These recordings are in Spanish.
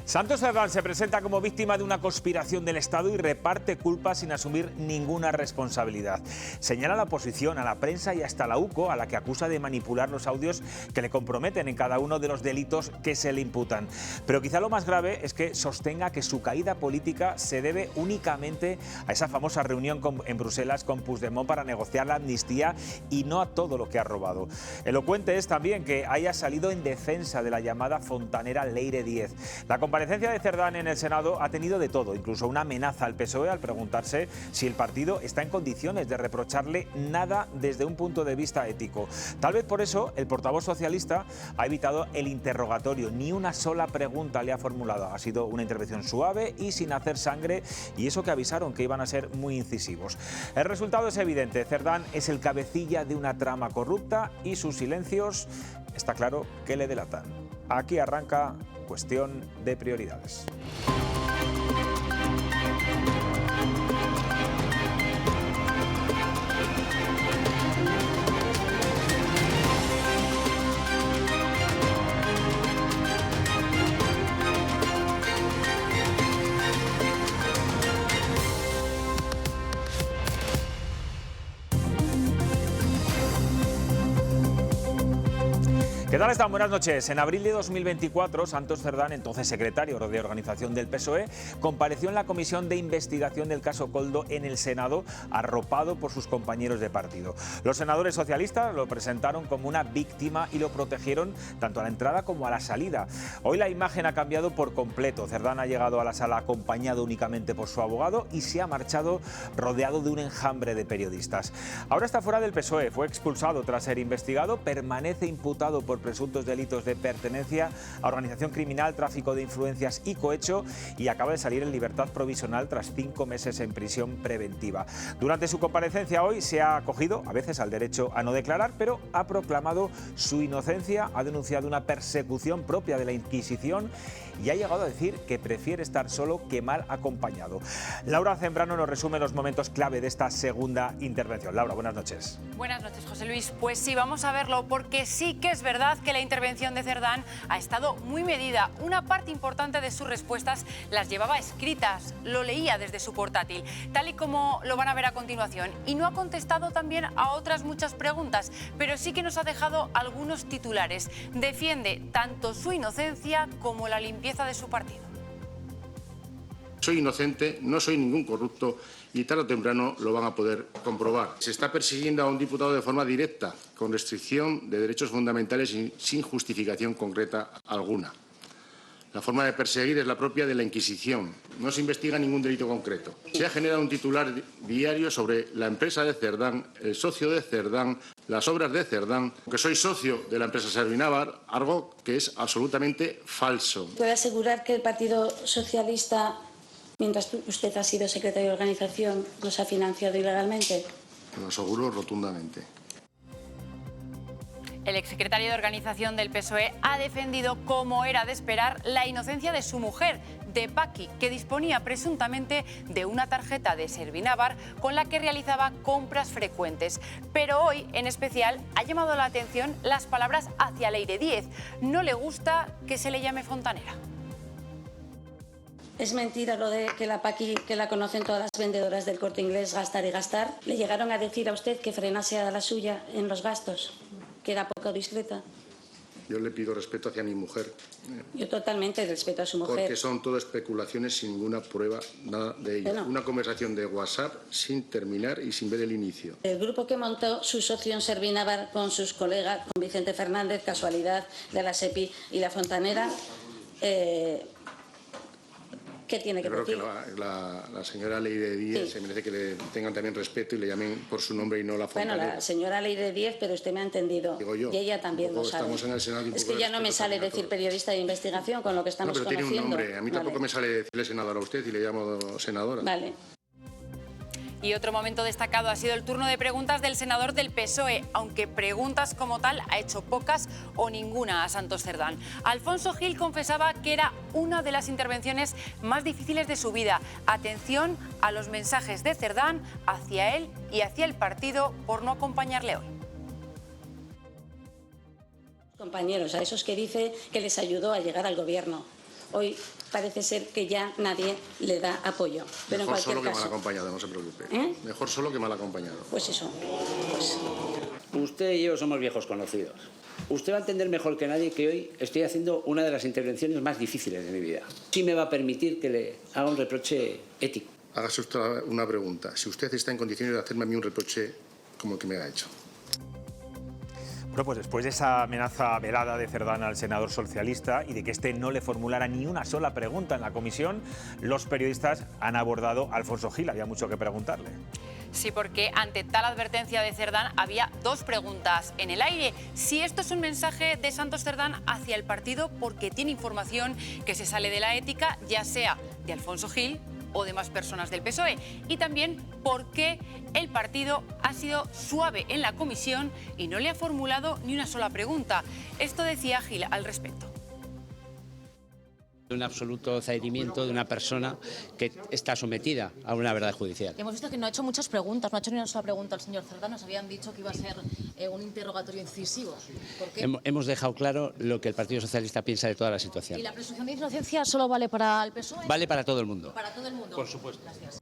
Santos Cerdán se presenta como víctima de una conspiración del Estado y reparte culpas sin asumir ninguna responsabilidad. Señala a la oposición, a la prensa y hasta a la UCO, a la que acusa de manipular los audios que le comprometen en cada uno de los delitos que se le imputan. Pero quizá lo más grave es que sostenga que su caída política se debe únicamente a esa famosa reunión en Bruselas con Puigdemont para negociar la amnistía y no a todo lo que ha robado. Elocuente es también que haya salido en defensa de la llamada fontanera Leire 10. La comparecencia de Cerdán en el Senado ha tenido de todo, incluso una amenaza al PSOE al preguntarse si el partido está en condiciones de reprocharle nada desde un punto de vista ético. Tal vez por eso el portavoz socialista ha evitado el interrogatorio, ni una sola pregunta le ha formulado. Ha sido una intervención suave y sin hacer sangre, y eso que avisaron que iban a ser muy incisivos. El resultado es evidente: Cerdán es el cabecilla de una trama corrupta y sus silencios está claro que le delatan. Aquí arranca Cuestión de Prioridades. ¿Qué tal están? Buenas noches. En abril de 2024, Santos Cerdán, entonces secretario de Organización del PSOE, compareció en la comisión de investigación del caso Koldo en el Senado, arropado por sus compañeros de partido. Los senadores socialistas lo presentaron como una víctima y lo protegieron tanto a la entrada como a la salida. Hoy la imagen ha cambiado por completo. Cerdán ha llegado a la sala acompañado únicamente por su abogado y se ha marchado rodeado de un enjambre de periodistas. Ahora está fuera del PSOE, fue expulsado tras ser investigado, permanece imputado por presuntos delitos de pertenencia a organización criminal, tráfico de influencias y cohecho, y acaba de salir en libertad provisional tras 5 meses en prisión preventiva. Durante su comparecencia hoy se ha acogido a veces al derecho a no declarar, pero ha proclamado su inocencia, ha denunciado una persecución propia de la Inquisición y ha llegado a decir que prefiere estar solo que mal acompañado. Laura Zambrano nos resume los momentos clave de esta segunda intervención. Laura, buenas noches. Buenas noches, José Luis. Pues sí, vamos a verlo, porque sí que es verdad que la intervención de Cerdán ha estado muy medida. Una parte importante de sus respuestas las llevaba escritas, lo leía desde su portátil, tal y como lo van a ver a continuación. Y no ha contestado también a otras muchas preguntas, pero sí que nos ha dejado algunos titulares. Defiende tanto su inocencia como la limpieza de su partido. Soy inocente, no soy ningún corrupto y tarde o temprano lo van a poder comprobar. Se está persiguiendo a un diputado de forma directa, con restricción de derechos fundamentales y sin justificación concreta alguna. La forma de perseguir es la propia de la Inquisición. No se investiga ningún delito concreto. Se ha generado un titular diario sobre la empresa de Cerdán, el socio de Cerdán, las obras de Cerdán, que soy socio de la empresa Servinavar, algo que es absolutamente falso. ¿Puede asegurar que el Partido Socialista, mientras usted ha sido secretario de organización, los ha financiado ilegalmente? Lo aseguro rotundamente. El exsecretario de Organización del PSOE ha defendido, como era de esperar, la inocencia de su mujer, de Paqui, que disponía presuntamente de una tarjeta de Servinavar con la que realizaba compras frecuentes. Pero hoy, en especial, ha llamado la atención las palabras hacia Leire 10. No le gusta que se le llame fontanera. Es mentira lo de que la Paqui, que la conocen todas las vendedoras del Corte Inglés, gastar y gastar. ¿Le llegaron a decir a usted que frenase a la suya en los gastos, que era poco discreta? Yo le pido respeto hacia mi mujer. Yo totalmente respeto a su mujer. Porque son todo especulaciones sin ninguna prueba, nada de ello. Bueno. Una conversación de WhatsApp sin terminar y sin ver el inicio. El grupo que montó su socio en Servinavar con sus colegas, con Vicente Fernández, casualidad de la SEPI y la Fontanera, ¿qué tiene que decir? Yo creo que la señora Leire 10 se merece que le tengan también respeto y le llamen por su nombre y no la Fontanera. Bueno, la señora Leire 10, pero usted me ha entendido. Digo yo. Y ella también lo sabe. Estamos en el Senado y un Es poco que de ya no me respeto sale también a decir todos. periodista de investigación con lo que estamos No, pero conociendo. tiene un nombre. A mí tampoco Vale. me sale decirle senadora a usted y le llamo senadora. Vale. Y otro momento destacado ha sido el turno de preguntas del senador del PSOE, aunque preguntas como tal ha hecho pocas o ninguna a Santos Cerdán. Alfonso Gil confesaba que era una de las intervenciones más difíciles de su vida. Atención a los mensajes de Cerdán hacia él y hacia el partido por no acompañarle hoy. Compañeros, a esos que dice que les ayudó a llegar al gobierno. Hoy parece ser que ya nadie le da apoyo. Pero Mejor en solo cualquier que mal caso, acompañado, no se preocupe. Mejor solo que mal acompañado. pues eso, pues... Usted y yo somos viejos conocidos. Usted va a entender mejor que nadie que hoy estoy haciendo una de las intervenciones más difíciles de mi vida. Sí me va a permitir que le haga un reproche ético. Hágase usted una pregunta. Si usted está en condiciones de hacerme a mí un reproche como el que me ha hecho. Bueno, pues después de esa amenaza velada de Cerdán al senador socialista y de que este no le formulara ni una sola pregunta en la comisión, los periodistas han abordado a Alfonso Gil. Había mucho que preguntarle. Sí, porque ante tal advertencia de Cerdán había dos preguntas en el aire. Si esto es un mensaje de Santos Cerdán hacia el partido porque tiene información que se sale de la ética, ya sea de Alfonso Gil o de más personas del PSOE. Y también por qué el partido ha sido suave en la comisión y no le ha formulado ni una sola pregunta. Esto decía Gil al respecto. Un absoluto cedimiento de una persona que está sometida a una verdad judicial. Hemos visto que no ha hecho muchas preguntas, no ha hecho ni una sola pregunta al señor Cerdán. Nos habían dicho que iba a ser un interrogatorio incisivo. ¿Por qué? Hemos dejado claro lo que el Partido Socialista piensa de toda la situación. ¿Y la presunción de inocencia solo vale para el PSOE? Vale para todo el mundo. Para todo el mundo. Por supuesto. Gracias.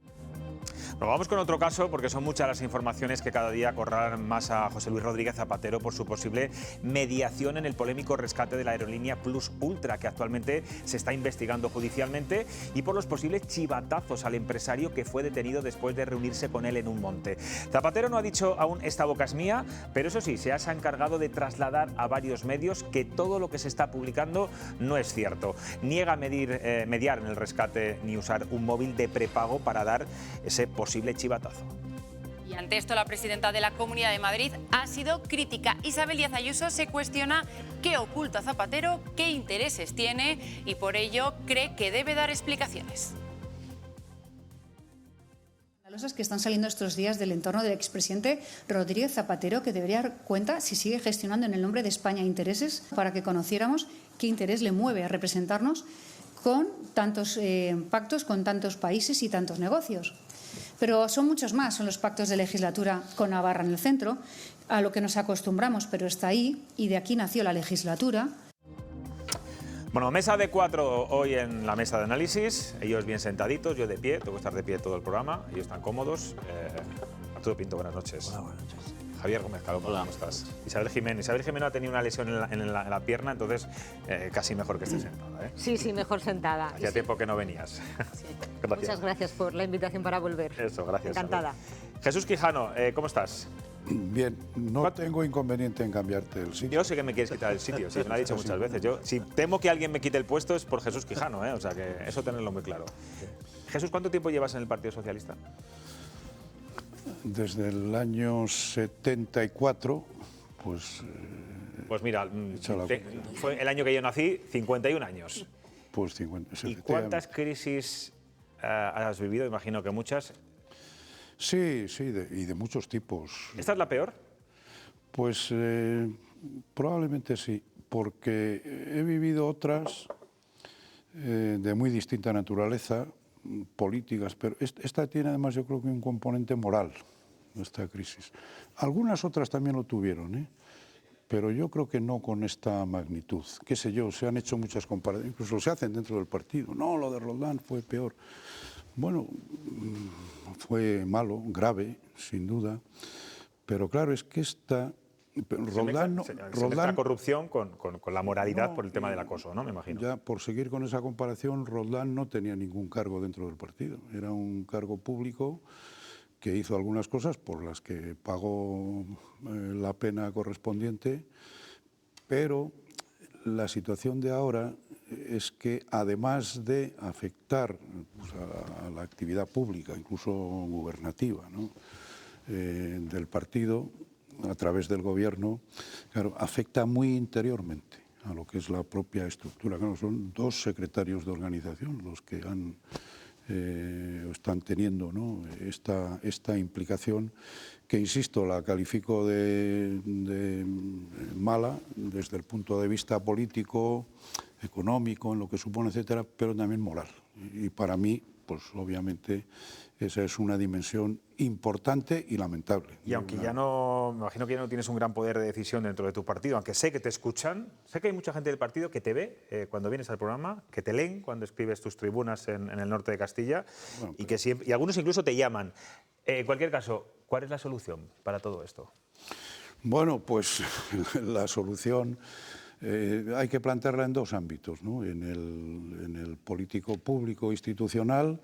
Bueno, vamos con otro caso porque son muchas las informaciones que cada día acorralan más a José Luis Rodríguez Zapatero por su posible mediación en el polémico rescate de la aerolínea Plus Ultra, que actualmente se está investigando judicialmente, y por los posibles chivatazos al empresario que fue detenido después de reunirse con él en un monte. Zapatero no ha dicho aún esta boca es mía, pero eso sí, se ha encargado de trasladar a varios medios que todo lo que se está publicando no es cierto. Niega mediar en el rescate ni usar un móvil de prepago para dar ese posible chivatazo. Y ante esto, la presidenta de la Comunidad de Madrid ha sido crítica. Isabel Díaz Ayuso se cuestiona qué oculta Zapatero, qué intereses tiene y por ello cree que debe dar explicaciones. Cosas que están saliendo estos días del entorno del expresidente Rodríguez Zapatero, que debería dar cuenta si sigue gestionando en el nombre de España intereses, para que conociéramos qué interés le mueve a representarnos con tantos pactos con tantos países y tantos negocios. Pero son muchos más, son los pactos de legislatura con Navarra en el centro, a lo que nos acostumbramos, pero está ahí, y de aquí nació la legislatura. Bueno, mesa de 4 hoy en la mesa de análisis, ellos bien sentaditos, yo de pie, tengo que estar de pie todo el programa, ellos están cómodos. Arturo Pinto, buenas noches. Hola, buenas noches. Javier Gómez Calvo, ¿cómo estás? Isabel Jiménez ha tenido una lesión en la pierna, entonces casi mejor que estés sentada, ¿eh? Sí, mejor sentada. Hacía tiempo que no venías. Sí. Gracias. Muchas gracias por la invitación para volver. Eso, gracias. Encantada. Jesús Quijano, ¿cómo estás? Bien, no tengo inconveniente en cambiarte el sitio. Yo sé que me quieres quitar el sitio, sí, me lo ha dicho muchas veces. Yo, si temo que alguien me quite el puesto es por Jesús Quijano, ¿eh? O sea que eso tenerlo muy claro. Jesús, ¿cuánto tiempo llevas en el Partido Socialista? Desde el año 74, pues... Pues mira, fue el año que yo nací, 51 años. Pues 50. ¿Y cuántas crisis has vivido? Imagino que muchas. Sí, y de muchos tipos. ¿Esta es la peor? Pues probablemente sí, porque he vivido otras de muy distinta naturaleza, políticas, pero esta tiene además yo creo que un componente moral, esta crisis. Algunas otras también lo tuvieron, ¿eh? Pero yo creo que no con esta magnitud. Qué sé yo, se han hecho muchas comparaciones, incluso se hacen dentro del partido. No, lo de Roldán fue peor. Bueno, fue malo, grave, sin duda, pero claro, es que esta... Roldán mezcla la corrupción con la moralidad por el tema del acoso, ¿no? Me imagino. Ya, por seguir con esa comparación, Roldán no tenía ningún cargo dentro del partido. Era un cargo público que hizo algunas cosas por las que pagó la pena correspondiente, pero la situación de ahora es que además de afectar pues, a la actividad pública, incluso gubernativa, ¿no? Del partido, a través del gobierno, claro, afecta muy interiormente a lo que es la propia estructura. Claro, son dos secretarios de organización los que están teniendo, ¿no? esta implicación que, insisto, la califico de mala desde el punto de vista político, económico, en lo que supone, etcétera, pero también moral. Y para mí pues obviamente esa es una dimensión importante y lamentable. Y aunque ya no, me imagino que ya no tienes un gran poder de decisión dentro de tu partido, aunque sé que te escuchan, sé que hay mucha gente del partido que te ve cuando vienes al programa, que te leen cuando escribes tus tribunas en el norte de Castilla, bueno, y que siempre, y algunos incluso te llaman. En cualquier caso, ¿cuál es la solución para todo esto? Bueno, pues la solución hay que plantearla en dos ámbitos, ¿no? En el político público institucional,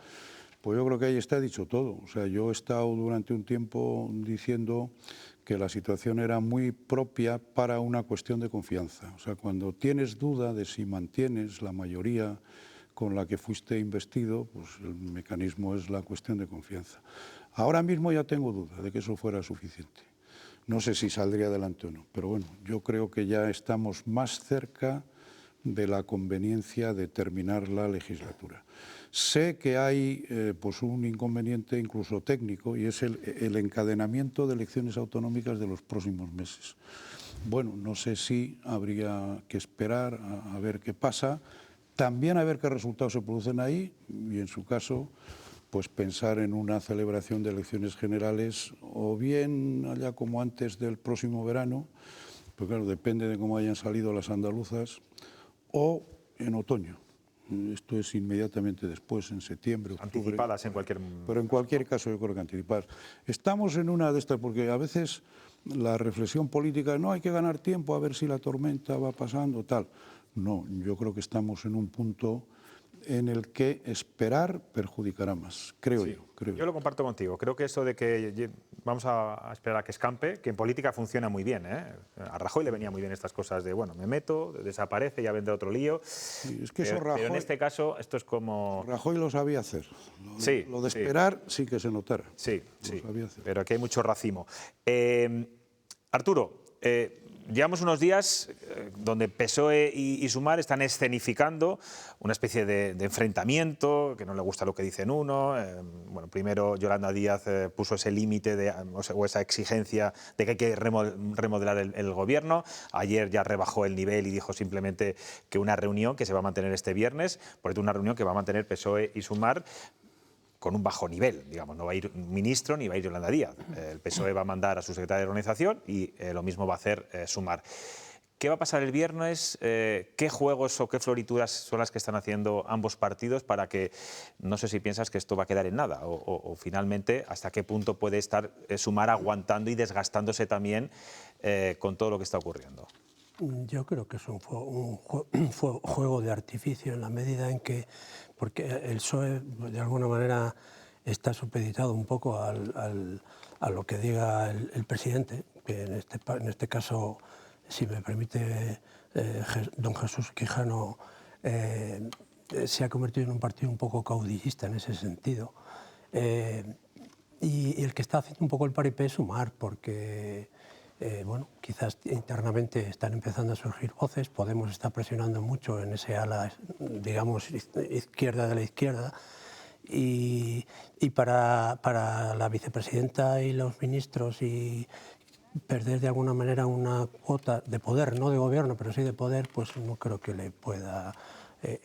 pues yo creo que ahí está dicho todo. O sea, yo he estado durante un tiempo diciendo que la situación era muy propia para una cuestión de confianza. O sea, cuando tienes duda de si mantienes la mayoría con la que fuiste investido, pues el mecanismo es la cuestión de confianza. Ahora mismo ya tengo duda de que eso fuera suficiente. No sé si saldría adelante o no, pero bueno, yo creo que ya estamos más cerca de la conveniencia de terminar la legislatura. Sé que hay pues un inconveniente incluso técnico y es el encadenamiento de elecciones autonómicas de los próximos meses. Bueno, no sé si habría que esperar a ver qué pasa, también a ver qué resultados se producen ahí y en su caso pues pensar en una celebración de elecciones generales o bien allá como antes del próximo verano, pues claro, depende de cómo hayan salido las andaluzas, o en otoño. Esto es inmediatamente después, en septiembre, octubre. Anticipadas en cualquier... Pero en cualquier caso yo creo que anticipadas. Estamos en una de estas, porque a veces la reflexión política, no, hay que ganar tiempo a ver si la tormenta va pasando, tal. No, yo creo que estamos en un punto en el que esperar perjudicará más, creo yo. Yo lo comparto contigo. Creo que eso de que vamos a esperar a que escampe, que en política funciona muy bien, ¿eh? A Rajoy le venía muy bien estas cosas de, bueno, me meto, desaparece, ya vendrá otro lío. Sí, es que eso Rajoy, pero en este caso esto es como... Rajoy lo sabía hacer. Lo de esperar sí que se notara. Sí, pero aquí hay mucho racimo. Arturo, llevamos unos días donde PSOE y Sumar están escenificando una especie de enfrentamiento, que no le gusta lo que dicen uno. Bueno, primero Yolanda Díaz puso ese límite o esa exigencia de que hay que remodelar el gobierno. Ayer ya rebajó el nivel y dijo simplemente que una reunión que se va a mantener este viernes, por ejemplo, una reunión que va a mantener PSOE y Sumar, con un bajo nivel, digamos, no va a ir un ministro ni va a ir Yolanda Díaz. El PSOE va a mandar a su secretaria de organización y lo mismo va a hacer Sumar. ¿Qué va a pasar el viernes? ¿Qué juegos o qué florituras son las que están haciendo ambos partidos para que, no sé si piensas que esto va a quedar en nada o finalmente hasta qué punto puede estar Sumar aguantando y desgastándose también con todo lo que está ocurriendo? Yo creo que es un juego de artificio en la medida en que, porque el PSOE de alguna manera está supeditado un poco a lo que diga el presidente, que en este caso, si me permite, don Jesús Quijano se ha convertido en un partido un poco caudillista en ese sentido. Y el que está haciendo un poco el paripé es Sumar, porque... bueno, quizás internamente están empezando a surgir voces, Podemos está presionando mucho en ese ala, digamos, izquierda de la izquierda, y para la vicepresidenta y los ministros y perder de alguna manera una cuota de poder, no de gobierno, pero sí de poder, pues no creo que le pueda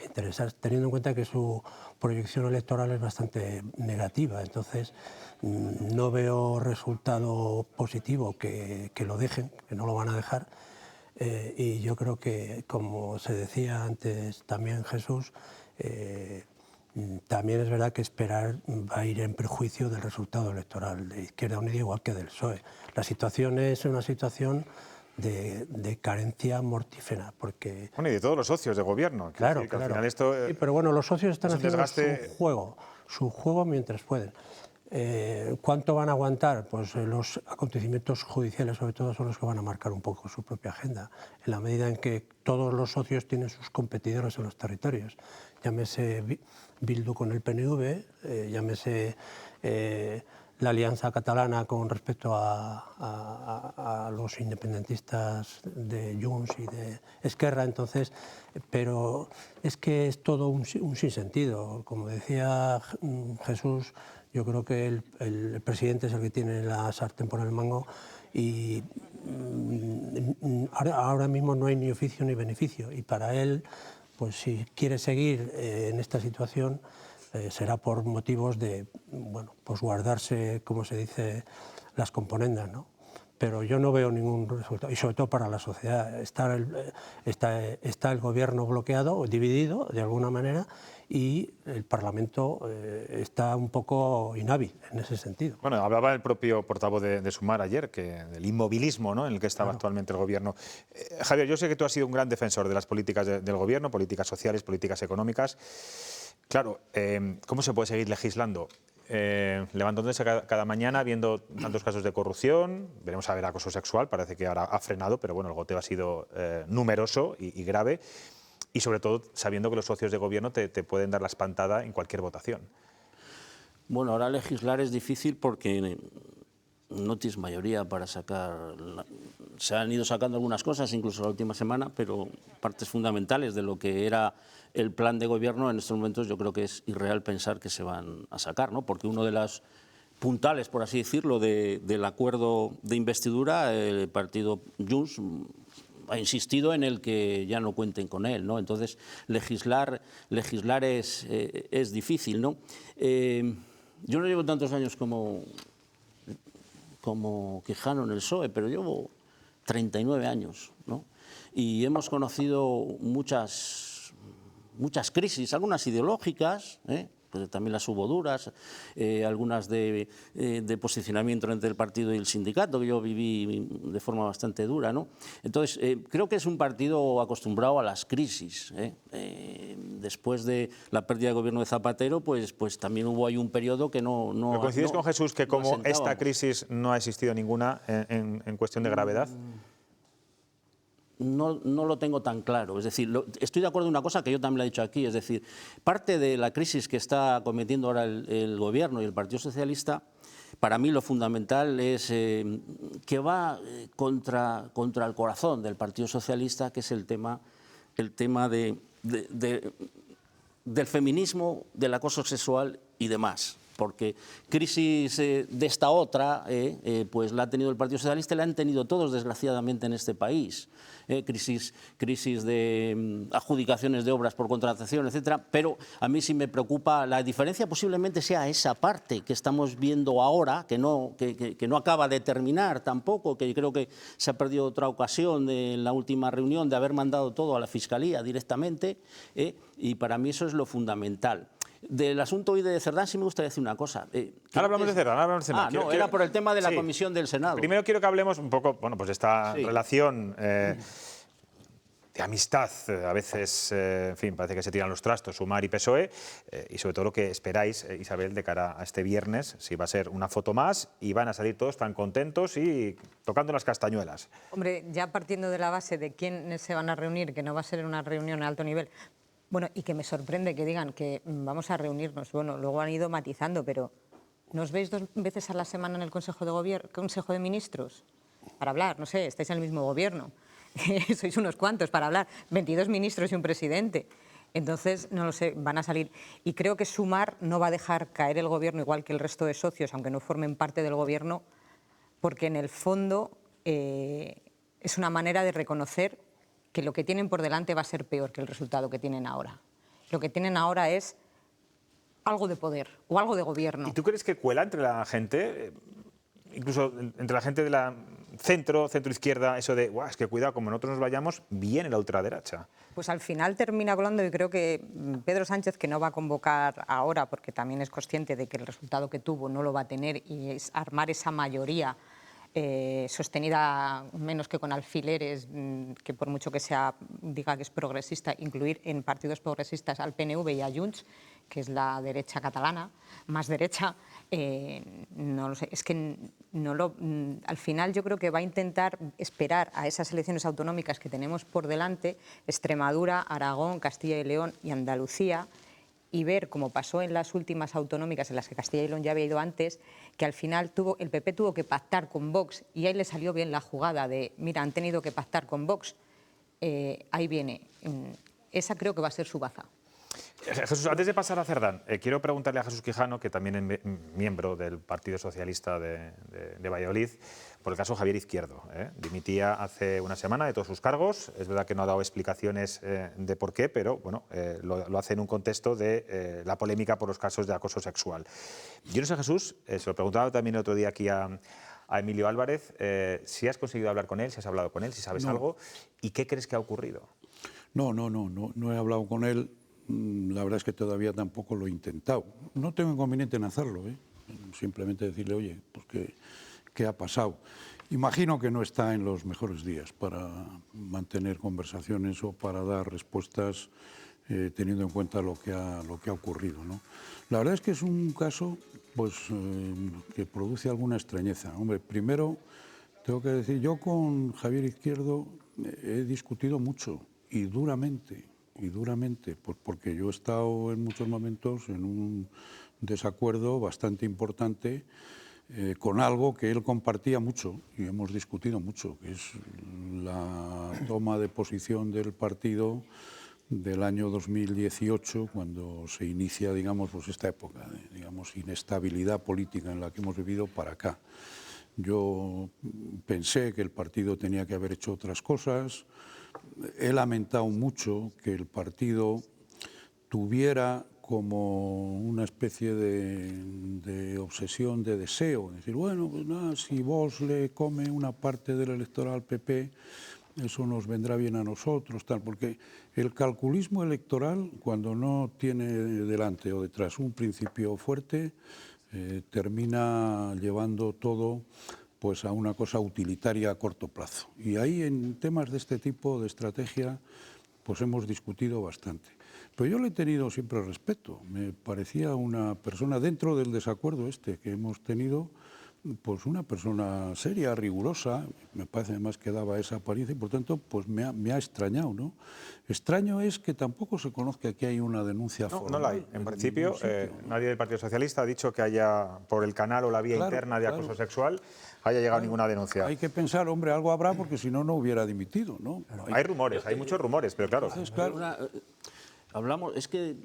interesar, teniendo en cuenta que su proyección electoral es bastante negativa. Entonces, no veo resultado positivo que lo dejen, que no lo van a dejar. Y yo creo que, como se decía antes también Jesús, también es verdad que esperar va a ir en perjuicio del resultado electoral de Izquierda Unida, igual que del PSOE. La situación es una situación de carencia mortífera, porque... Bueno, y de todos los socios de gobierno. Claro, decir, que claro. Al final esto, sí, pero bueno, los socios están haciendo desgaste... su juego mientras pueden. ¿Cuánto van a aguantar? Pues los acontecimientos judiciales, sobre todo, son los que van a marcar un poco su propia agenda, en la medida en que todos los socios tienen sus competidores en los territorios. Llámese Bildu con el PNV, llámese la alianza catalana con respecto a los independentistas de Junts y de Esquerra, entonces, pero es que es todo un sinsentido. Como decía Jesús, yo creo que el presidente es el que tiene la sartén por el mango y ahora mismo no hay ni oficio ni beneficio, y para él, pues si quiere seguir en esta situación, será por motivos de, bueno, pues guardarse, como se dice, las componendas, ¿no? Pero yo no veo ningún resultado, y sobre todo para la sociedad. Está el gobierno bloqueado o dividido de alguna manera y el Parlamento está un poco inhábil en ese sentido. Bueno, hablaba el propio portavoz de Sumar ayer, del inmovilismo, ¿no?, en el que estaba actualmente el gobierno. Javier, yo sé que tú has sido un gran defensor de las políticas del gobierno, políticas sociales, políticas económicas. Claro, ¿cómo se puede seguir legislando? Levantándose cada mañana viendo tantos casos de corrupción, veremos a ver acoso sexual, parece que ahora ha frenado, pero bueno, el goteo ha sido numeroso y grave, y sobre todo sabiendo que los socios de gobierno te pueden dar la espantada en cualquier votación. Bueno, ahora legislar es difícil porque no tienes mayoría para sacar... Se han ido sacando algunas cosas, incluso la última semana, pero partes fundamentales de lo que era el plan de gobierno en estos momentos yo creo que es irreal pensar que se van a sacar, ¿no? Porque uno de las puntales, por así decirlo, del acuerdo de investidura, el partido Junts ha insistido en el que ya no cuenten con él, ¿no? Entonces, legislar es difícil, ¿no? Yo no llevo tantos años como Quijano en el PSOE, pero llevo 39 años, ¿no? Y hemos conocido muchas crisis, algunas ideológicas, pues también las hubo duras, algunas de posicionamiento entre el partido y el sindicato, que yo viví de forma bastante dura, ¿no? Entonces, creo que es un partido acostumbrado a las crisis. Después de la pérdida de gobierno de Zapatero, pues también hubo ahí un periodo que no... ¿Pero coincides con Jesús que como esta crisis no ha existido ninguna en cuestión de gravedad? No lo tengo tan claro. Es decir, estoy de acuerdo en una cosa que yo también le he dicho aquí, es decir, parte de la crisis que está cometiendo ahora el Gobierno y el Partido Socialista, para mí lo fundamental es que va contra el corazón del Partido Socialista, que es el tema del feminismo, del acoso sexual y demás. Porque crisis de esta otra, pues la ha tenido el Partido Socialista y la han tenido todos, desgraciadamente, en este país. Crisis de adjudicaciones de obras por contratación, etcétera. Pero a mí sí me preocupa, la diferencia posiblemente sea esa parte que estamos viendo ahora, que no acaba de terminar tampoco, que creo que se ha perdido otra ocasión en la última reunión de haber mandado todo a la Fiscalía directamente, y para mí eso es lo fundamental. Del asunto hoy de Cerdán sí me gustaría decir una cosa. Ahora hablamos de Cerdán, era por el tema de la comisión del Senado. Primero quiero que hablemos un poco, bueno, pues de esta relación de amistad, a veces, en fin, parece que se tiran los trastos, Sumar y PSOE, y sobre todo lo que esperáis, Isabel, de cara a este viernes, si va a ser una foto más y van a salir todos tan contentos y tocando las castañuelas. Hombre, ya partiendo de la base de quiénes se van a reunir, que no va a ser una reunión a alto nivel. Bueno, y que me sorprende que digan que vamos a reunirnos. Bueno, luego han ido matizando, pero ¿nos veis 2 veces a la semana en el Consejo de Ministros? Para hablar, no sé, estáis en el mismo gobierno. Sois unos cuantos para hablar. 22 ministros y un presidente. Entonces, no lo sé, van a salir. Y creo que Sumar no va a dejar caer el gobierno igual que el resto de socios, aunque no formen parte del gobierno, porque en el fondo es una manera de reconocer que lo que tienen por delante va a ser peor que el resultado que tienen ahora. Lo que tienen ahora es algo de poder o algo de gobierno. ¿Y tú crees que cuela entre la gente, incluso entre la gente de la centro-izquierda, eso de, es que cuidado, como nosotros nos vayamos, viene la ultraderecha? Pues al final termina colando y creo que Pedro Sánchez, que no va a convocar ahora porque también es consciente de que el resultado que tuvo no lo va a tener y es armar esa mayoría sostenida menos que con alfileres, que por mucho que diga que es progresista, incluir en partidos progresistas al PNV y a Junts, que es la derecha catalana, más derecha, no lo sé, es que al final yo creo que va a intentar esperar a esas elecciones autonómicas que tenemos por delante, Extremadura, Aragón, Castilla y León y Andalucía, y ver, como pasó en las últimas autonómicas en las que Castilla y León ya había ido antes, que al final el PP tuvo que pactar con Vox y ahí le salió bien la jugada de, mira, han tenido que pactar con Vox, ahí viene. Esa creo que va a ser su baza. Jesús, antes de pasar a Cerdán, quiero preguntarle a Jesús Quijano, que también es miembro del Partido Socialista de Valladolid, por el caso Javier Izquierdo. Dimitía hace una semana de todos sus cargos. Es verdad que no ha dado explicaciones de por qué, pero bueno, lo hace en un contexto de la polémica por los casos de acoso sexual. Yo no sé, Jesús, se lo preguntaba también el otro día aquí a Emilio Álvarez, si has conseguido hablar con él, si has hablado con él, si sabes algo, y qué crees que ha ocurrido. No he hablado con él. La verdad es que todavía tampoco lo he intentado. No tengo inconveniente en hacerlo, simplemente decirle, oye, pues ¿qué ha pasado? Imagino que no está en los mejores días para mantener conversaciones o para dar respuestas teniendo en cuenta lo que ha ocurrido, ¿no? La verdad es que es un caso pues, que produce alguna extrañeza. Hombre, primero tengo que decir, yo con Javier Izquierdo he discutido mucho y duramente, porque yo he estado en muchos momentos en un desacuerdo bastante importante con algo que él compartía mucho y hemos discutido mucho, que es la toma de posición del partido del año 2018, cuando se inicia, digamos, pues esta época de, digamos, inestabilidad política en la que hemos vivido para acá. Yo pensé que el partido tenía que haber hecho otras cosas. He lamentado mucho que el partido tuviera como una especie de obsesión, de deseo, es decir, bueno, pues nada, si Vox le come una parte del electorado al PP, eso nos vendrá bien a nosotros, tal, porque el calculismo electoral, cuando no tiene delante o detrás un principio fuerte, termina llevando todo pues a una cosa utilitaria a corto plazo. Y ahí en temas de este tipo de estrategia pues hemos discutido bastante. Pero yo le he tenido siempre respeto. Me parecía una persona, dentro del desacuerdo que hemos tenido, pues una persona seria, rigurosa. Me parece además que daba esa apariencia y por tanto pues me ha extrañado, ¿no? Extraño es que tampoco se conozca que hay una denuncia formal. No la hay. En principio, nadie del Partido Socialista ha dicho que haya, por el canal o la vía interna de acoso sexual, haya llegado ninguna denuncia. Hay que pensar, hombre, algo habrá porque si no, no hubiera dimitido, ¿no? Hay rumores, hay muchos rumores, pero claro. Entonces, hablamos, es que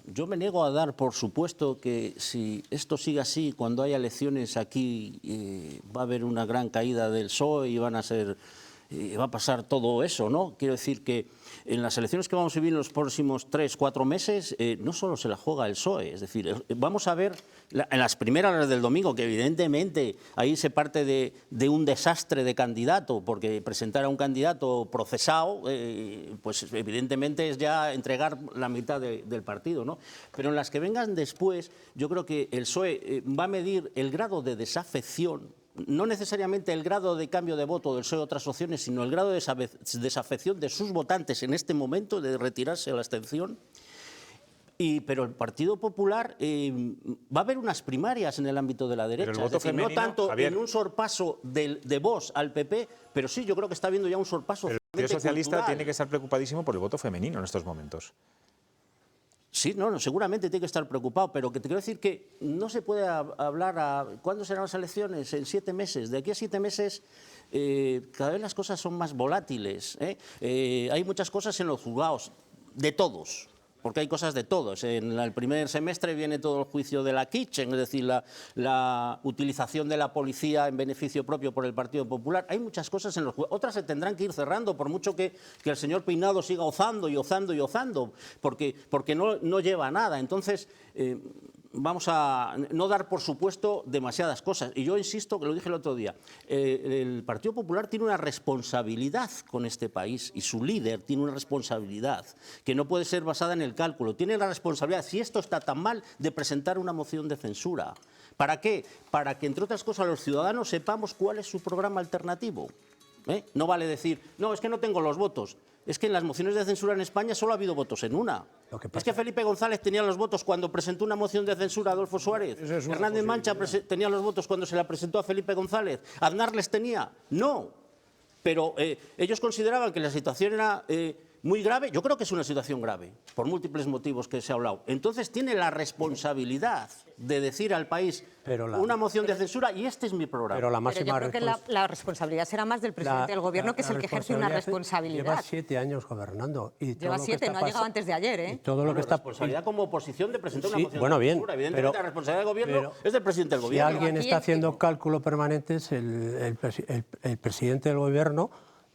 yo me niego a dar por supuesto que si esto sigue así, cuando haya elecciones aquí va a haber una gran caída del PSOE y va a pasar todo eso, ¿no? Quiero decir que en las elecciones que vamos a vivir en los próximos 3-4 meses no solo se la juega el PSOE, es decir, vamos a ver en las primeras horas del domingo que evidentemente ahí se parte de un desastre de candidato, porque presentar a un candidato procesado pues evidentemente es ya entregar la mitad del partido, ¿no? Pero en las que vengan después yo creo que el PSOE va a medir el grado de desafección, no necesariamente el grado de cambio de voto del PSOE a otras opciones, sino el grado de desafección de sus votantes en este momento, de retirarse a la abstención. Pero el Partido Popular va a haber unas primarias en el ámbito de la derecha, pero el voto femenino, no tanto Javier, en un sorpaso de Vox al PP, pero sí, yo creo que está habiendo ya un sorpaso. El Partido Socialista tiene que estar preocupadísimo por el voto femenino en estos momentos. Sí, no, seguramente tiene que estar preocupado, pero que te quiero decir que no se puede hablar ¿cuándo serán las elecciones? En 7 meses. De aquí a 7 meses cada vez las cosas son más volátiles. Hay muchas cosas en los juzgados, de todos, porque hay cosas de todos. En el primer semestre viene todo el juicio de la Kitchen, es decir, la utilización de la policía en beneficio propio por el Partido Popular. Hay muchas cosas en los juzgados. Otras se tendrán que ir cerrando, por mucho que el señor Peinado siga ozando, porque no lleva a nada. Entonces, vamos a no dar por supuesto demasiadas cosas. Y yo insisto, que lo dije el otro día, el Partido Popular tiene una responsabilidad con este país y su líder tiene una responsabilidad que no puede ser basada en el cálculo. Tiene la responsabilidad, si esto está tan mal, de presentar una moción de censura. ¿Para qué? Para que, entre otras cosas, los ciudadanos sepamos cuál es su programa alternativo. No vale decir, no, es que no tengo los votos. Es que en las mociones de censura en España solo ha habido votos en una. Es que Felipe González tenía los votos cuando presentó una moción de censura a Adolfo Suárez. Hernández Mancha tenía los votos cuando se la presentó a Felipe González. ¿Aznar les tenía? No. Pero ellos consideraban que la situación era muy grave. Yo creo que es una situación grave, por múltiples motivos que se ha hablado. Entonces tiene la responsabilidad de decir al país una moción de censura y este es mi programa. Pero yo creo que la responsabilidad será más del presidente del Gobierno, que es el que ejerce una responsabilidad. Lleva 7 años gobernando. Y lleva 7, no ha llegado antes de ayer, ¿eh? Todo lo que está... responsabilidad como oposición de presentar una moción bueno, de bien, censura. Evidentemente la responsabilidad del Gobierno es del presidente del Gobierno. Si alguien está haciendo cálculo permanente es el presidente del Gobierno,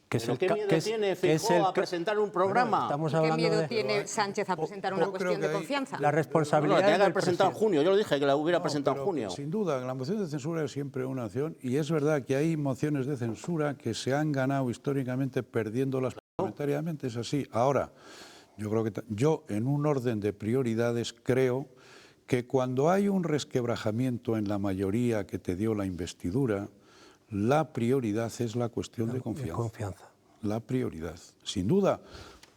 que es el ¿qué miedo tiene Feijóo a presentar un programa? ¿Qué miedo tiene Sánchez a presentar una cuestión de confianza? La responsabilidad la tenía que presentado en junio. Yo lo dije, que la hubiera presentado en junio. Sin duda, la moción de censura es siempre una acción y es verdad que hay mociones de censura que se han ganado históricamente perdiéndolas parlamentariamente. Es así. Ahora, yo creo que yo en un orden de prioridades creo que cuando hay un resquebrajamiento en la mayoría que te dio la investidura, la prioridad es la cuestión de confianza. La prioridad, sin duda.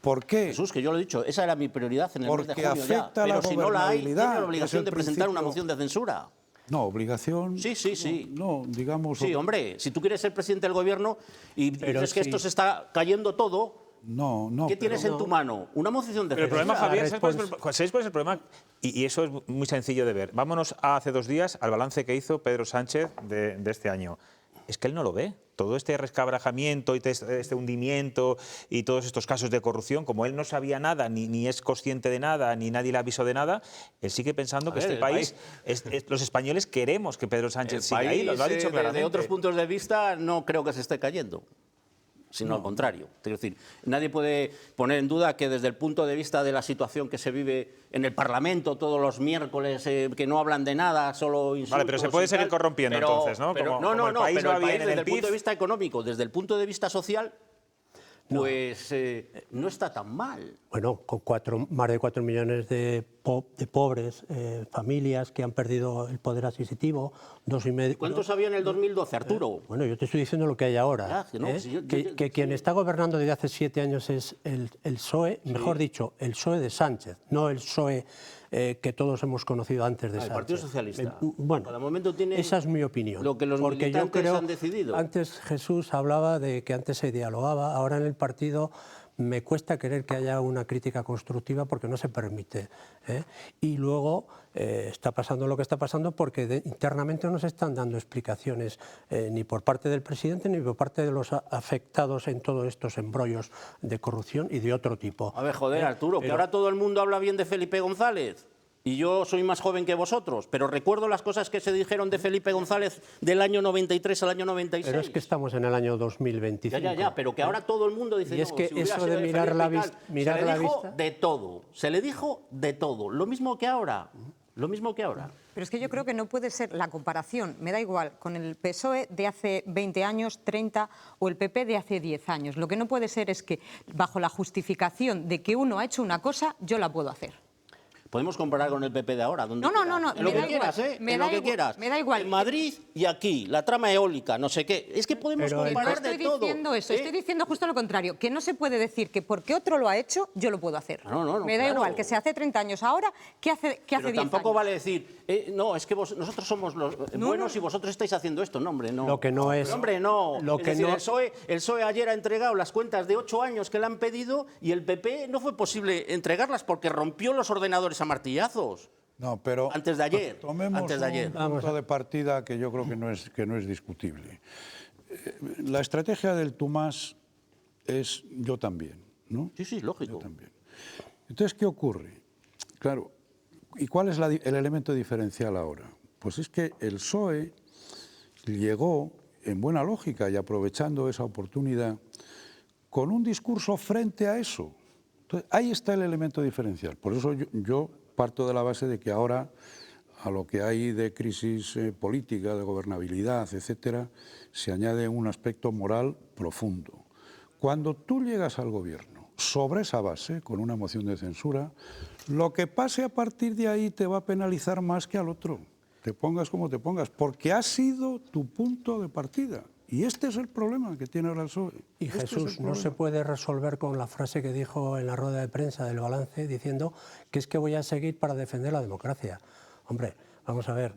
¿Por qué? Jesús, que yo lo he dicho, esa era mi prioridad en el mes de junio afecta ya. Pero si no la hay, tiene la es obligación el de presentar una principio. moción de censura. No, obligación. Sí. No, digamos. Sí, hombre, si tú quieres ser presidente del Gobierno y dices que esto se está cayendo todo, ¿qué tienes en tu mano? Una moción de censura. Pero el problema, Javier, ¿sabéis cuál es el problema? Y eso es muy sencillo de ver. Vámonos a hace 2 días al balance que hizo Pedro Sánchez de este año. Es que él no lo ve. Todo este resquebrajamiento y este hundimiento y todos estos casos de corrupción, como él no sabía nada, ni es consciente de nada, ni nadie le avisó de nada, él sigue pensando que este país, los españoles queremos que Pedro Sánchez siga ahí, lo ha dicho claramente. De otros puntos de vista no creo que se esté cayendo, sino al contrario. Es decir, nadie puede poner en duda que desde el punto de vista de la situación que se vive en el Parlamento todos los miércoles, que no hablan de nada, solo insultos. Vale, pero se puede seguir corrompiendo entonces, ¿no? No, pero el país desde el punto de vista económico, desde el punto de vista social, pues no está tan mal. Bueno, con más de 4 millones de pobres, familias que han perdido el poder adquisitivo, 2,5... ¿Cuántos había en el 2012, Arturo? Bueno, yo te estoy diciendo lo que hay ahora. Que quien está gobernando desde hace 7 años es el PSOE, mejor dicho, el PSOE de Sánchez, no el PSOE que todos hemos conocido antes de Sánchez. El Partido Socialista. Bueno, cada momento tiene esa es mi opinión. Lo que los militantes han decidido. Antes Jesús hablaba de que antes se dialogaba, ahora en el partido me cuesta creer que haya una crítica constructiva porque no se permite. Y luego está pasando lo que está pasando porque internamente no se están dando explicaciones ni por parte del presidente ni por parte de los afectados en todos estos embrollos de corrupción y de otro tipo. A ver, joder, Arturo, que ahora todo el mundo habla bien de Felipe González. Y yo soy más joven que vosotros, pero recuerdo las cosas que se dijeron de Felipe González del año 93 al año 96. Pero es que estamos en el año 2025. Ya, pero que ahora todo el mundo dice... Y es que eso de mirar la vista... Se le dijo de todo, se le dijo de todo, lo mismo que ahora. Pero es que yo creo que no puede ser la comparación, me da igual, con el PSOE de hace 20 años, 30 o el PP de hace 10 años. Lo que no puede ser es que bajo la justificación de que uno ha hecho una cosa, yo la puedo hacer. Podemos comparar con el PP de ahora, donde no, en lo que quieras, en lo que quieras. Me da igual. En Madrid y aquí, la trama eólica, no sé qué. Es que podemos comparar de todo. Estoy diciendo eso, estoy diciendo justo lo contrario, que no se puede decir que porque otro lo ha hecho, yo lo puedo hacer. Me da igual, que se hace 30 años ahora, que hace 10 años. Pero tampoco vale decir, no, es que nosotros somos los buenos y vosotros estáis haciendo esto. No, hombre, no. Lo que no es... Hombre, no. Lo que decir, no... el PSOE ayer ha entregado las cuentas de 8 años que le han pedido y el PP no fue posible entregarlas porque rompió los ordenadores a martillazos. No, pero antes de ayer. Tomemos un punto de partida que yo creo que no es discutible. La estrategia del tú más es yo también, ¿no? Sí, lógico. Yo también. Entonces, ¿qué ocurre? Claro, ¿y cuál es el elemento diferencial ahora? Pues es que el PSOE llegó, en buena lógica y aprovechando esa oportunidad, con un discurso frente a eso. Entonces, ahí está el elemento diferencial. Por eso yo parto de la base de que ahora, a lo que hay de crisis política, de gobernabilidad, etcétera, se añade un aspecto moral profundo. Cuando tú llegas al gobierno sobre esa base, con una moción de censura, lo que pase a partir de ahí te va a penalizar más que al otro. Te pongas como te pongas, porque ha sido tu punto de partida. Y este es el problema que tiene ahora el PSOE. Y Jesús, no se puede resolver con la frase que dijo en la rueda de prensa del balance, diciendo que es que voy a seguir para defender la democracia. Hombre, Vamos a ver,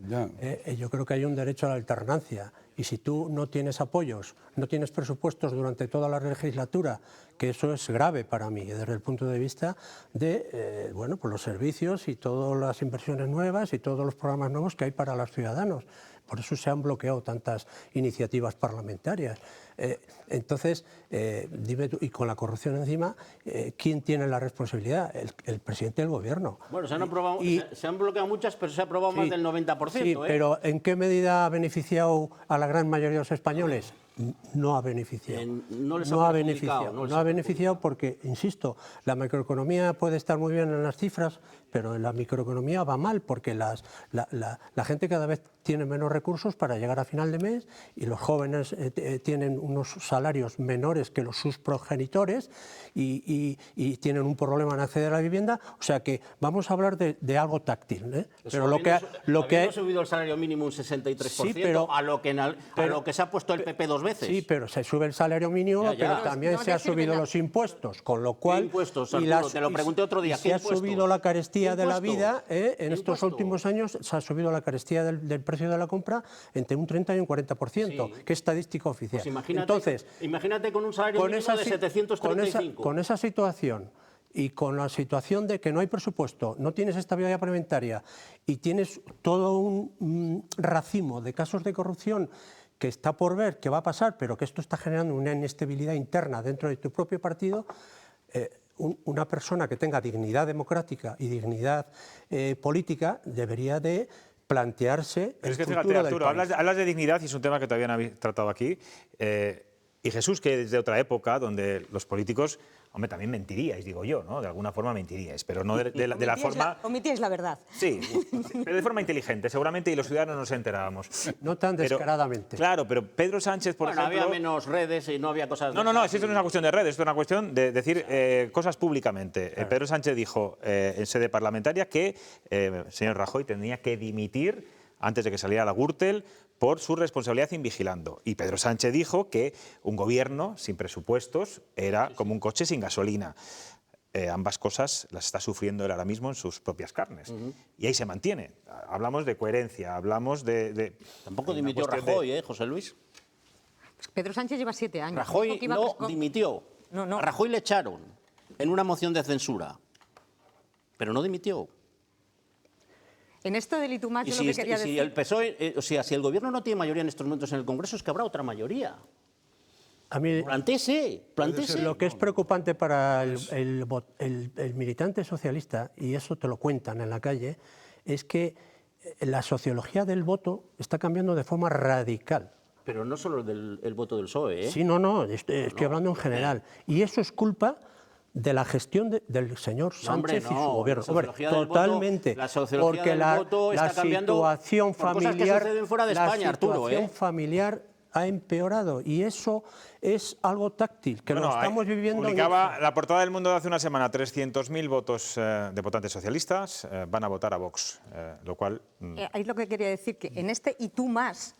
yo creo que hay un derecho a la alternancia y si tú no tienes apoyos, no tienes presupuestos durante toda la legislatura, que eso es grave para mí desde el punto de vista de bueno, pues los servicios y todas las inversiones nuevas y todos los programas nuevos que hay para los ciudadanos. Por eso se han bloqueado tantas iniciativas parlamentarias. Entonces, dime tú, y con la corrupción encima, ¿quién tiene la responsabilidad? El presidente del Gobierno. Bueno, se han bloqueado muchas, pero se ha aprobado más del 90%. Sí, pero ¿en qué medida ha beneficiado a la gran mayoría de los españoles? No ha beneficiado. No ha beneficiado porque, insisto, la macroeconomía puede estar muy bien en las cifras, pero en la microeconomía va mal porque la gente cada vez tiene menos recursos para llegar a final de mes y los jóvenes tienen unos salarios menores que sus progenitores y tienen un problema en acceder a la vivienda. O sea que vamos a hablar de algo táctil. Pero lo que ha subido el salario mínimo un 63%, sí, pero, a lo que se ha puesto el PP 2 veces. Sí, pero se sube el salario mínimo, pero también se han subido los impuestos, con lo cual... ¿Qué impuestos, Arturo? Te lo pregunté otro día. Se ha subido la carestía de la vida, en estos últimos años se ha subido la carestía del precio de la compra entre un 30 y un 40%, que es estadística oficial. Pues imagínate con un salario mínimo de 735. Con esa situación y con la situación de que no hay presupuesto, no tienes estabilidad parlamentaria y tienes todo un racimo de casos de corrupción que está por ver, que va a pasar, pero que esto está generando una inestabilidad interna dentro de tu propio partido, una persona que tenga dignidad democrática y dignidad política debería de plantearse el futuro del Arturo, país. hablas de dignidad y es un tema que todavía no habéis tratado aquí. Y Jesús, que es de otra época, donde los políticos, hombre, también mentiríais, digo yo, ¿no? De alguna forma mentiríais, pero no de la forma... Omitíais la verdad. Sí, pero de forma inteligente, seguramente, y los ciudadanos nos enterábamos. No tan descaradamente. Claro, pero Pedro Sánchez, por ejemplo... había menos redes y no había cosas... No, esto no es una cuestión de redes, esto es una cuestión de decir cosas públicamente. Claro. Pedro Sánchez dijo en sede parlamentaria que el señor Rajoy tenía que dimitir antes de que saliera la Gürtel por su responsabilidad en vigilando. Y Pedro Sánchez dijo que un gobierno sin presupuestos era como un coche sin gasolina. Ambas cosas las está sufriendo él ahora mismo en sus propias carnes. Y ahí se mantiene. Hablamos de coherencia, hablamos de... Tampoco dimitió Rajoy, José Luis. Pedro Sánchez lleva 7 años. Rajoy no dimitió. A Rajoy le echaron en una moción de censura, pero no dimitió. En esto del Itumás yo lo que quería decir... Si el PSOE, si el Gobierno no tiene mayoría en estos momentos en el Congreso, es que habrá otra mayoría. A mí, plantéese. Lo que es preocupante para el militante socialista, y eso te lo cuentan en la calle, es que la sociología del voto está cambiando de forma radical. Pero no solo el voto del PSOE, ¿eh? Sí, estoy hablando en general. Y eso es culpa de la gestión del señor Sánchez y su gobierno. Totalmente. La sociología del voto está cambiando situación familiar, cosas que suceden fuera de España, Arturo. La situación familiar ha empeorado y eso es algo táctil, que lo estamos viviendo. Publicaba la portada del Mundo de hace una semana, 300.000 votos de votantes socialistas van a votar a Vox, lo cual... Ahí es lo que quería decir, que en este y tú más,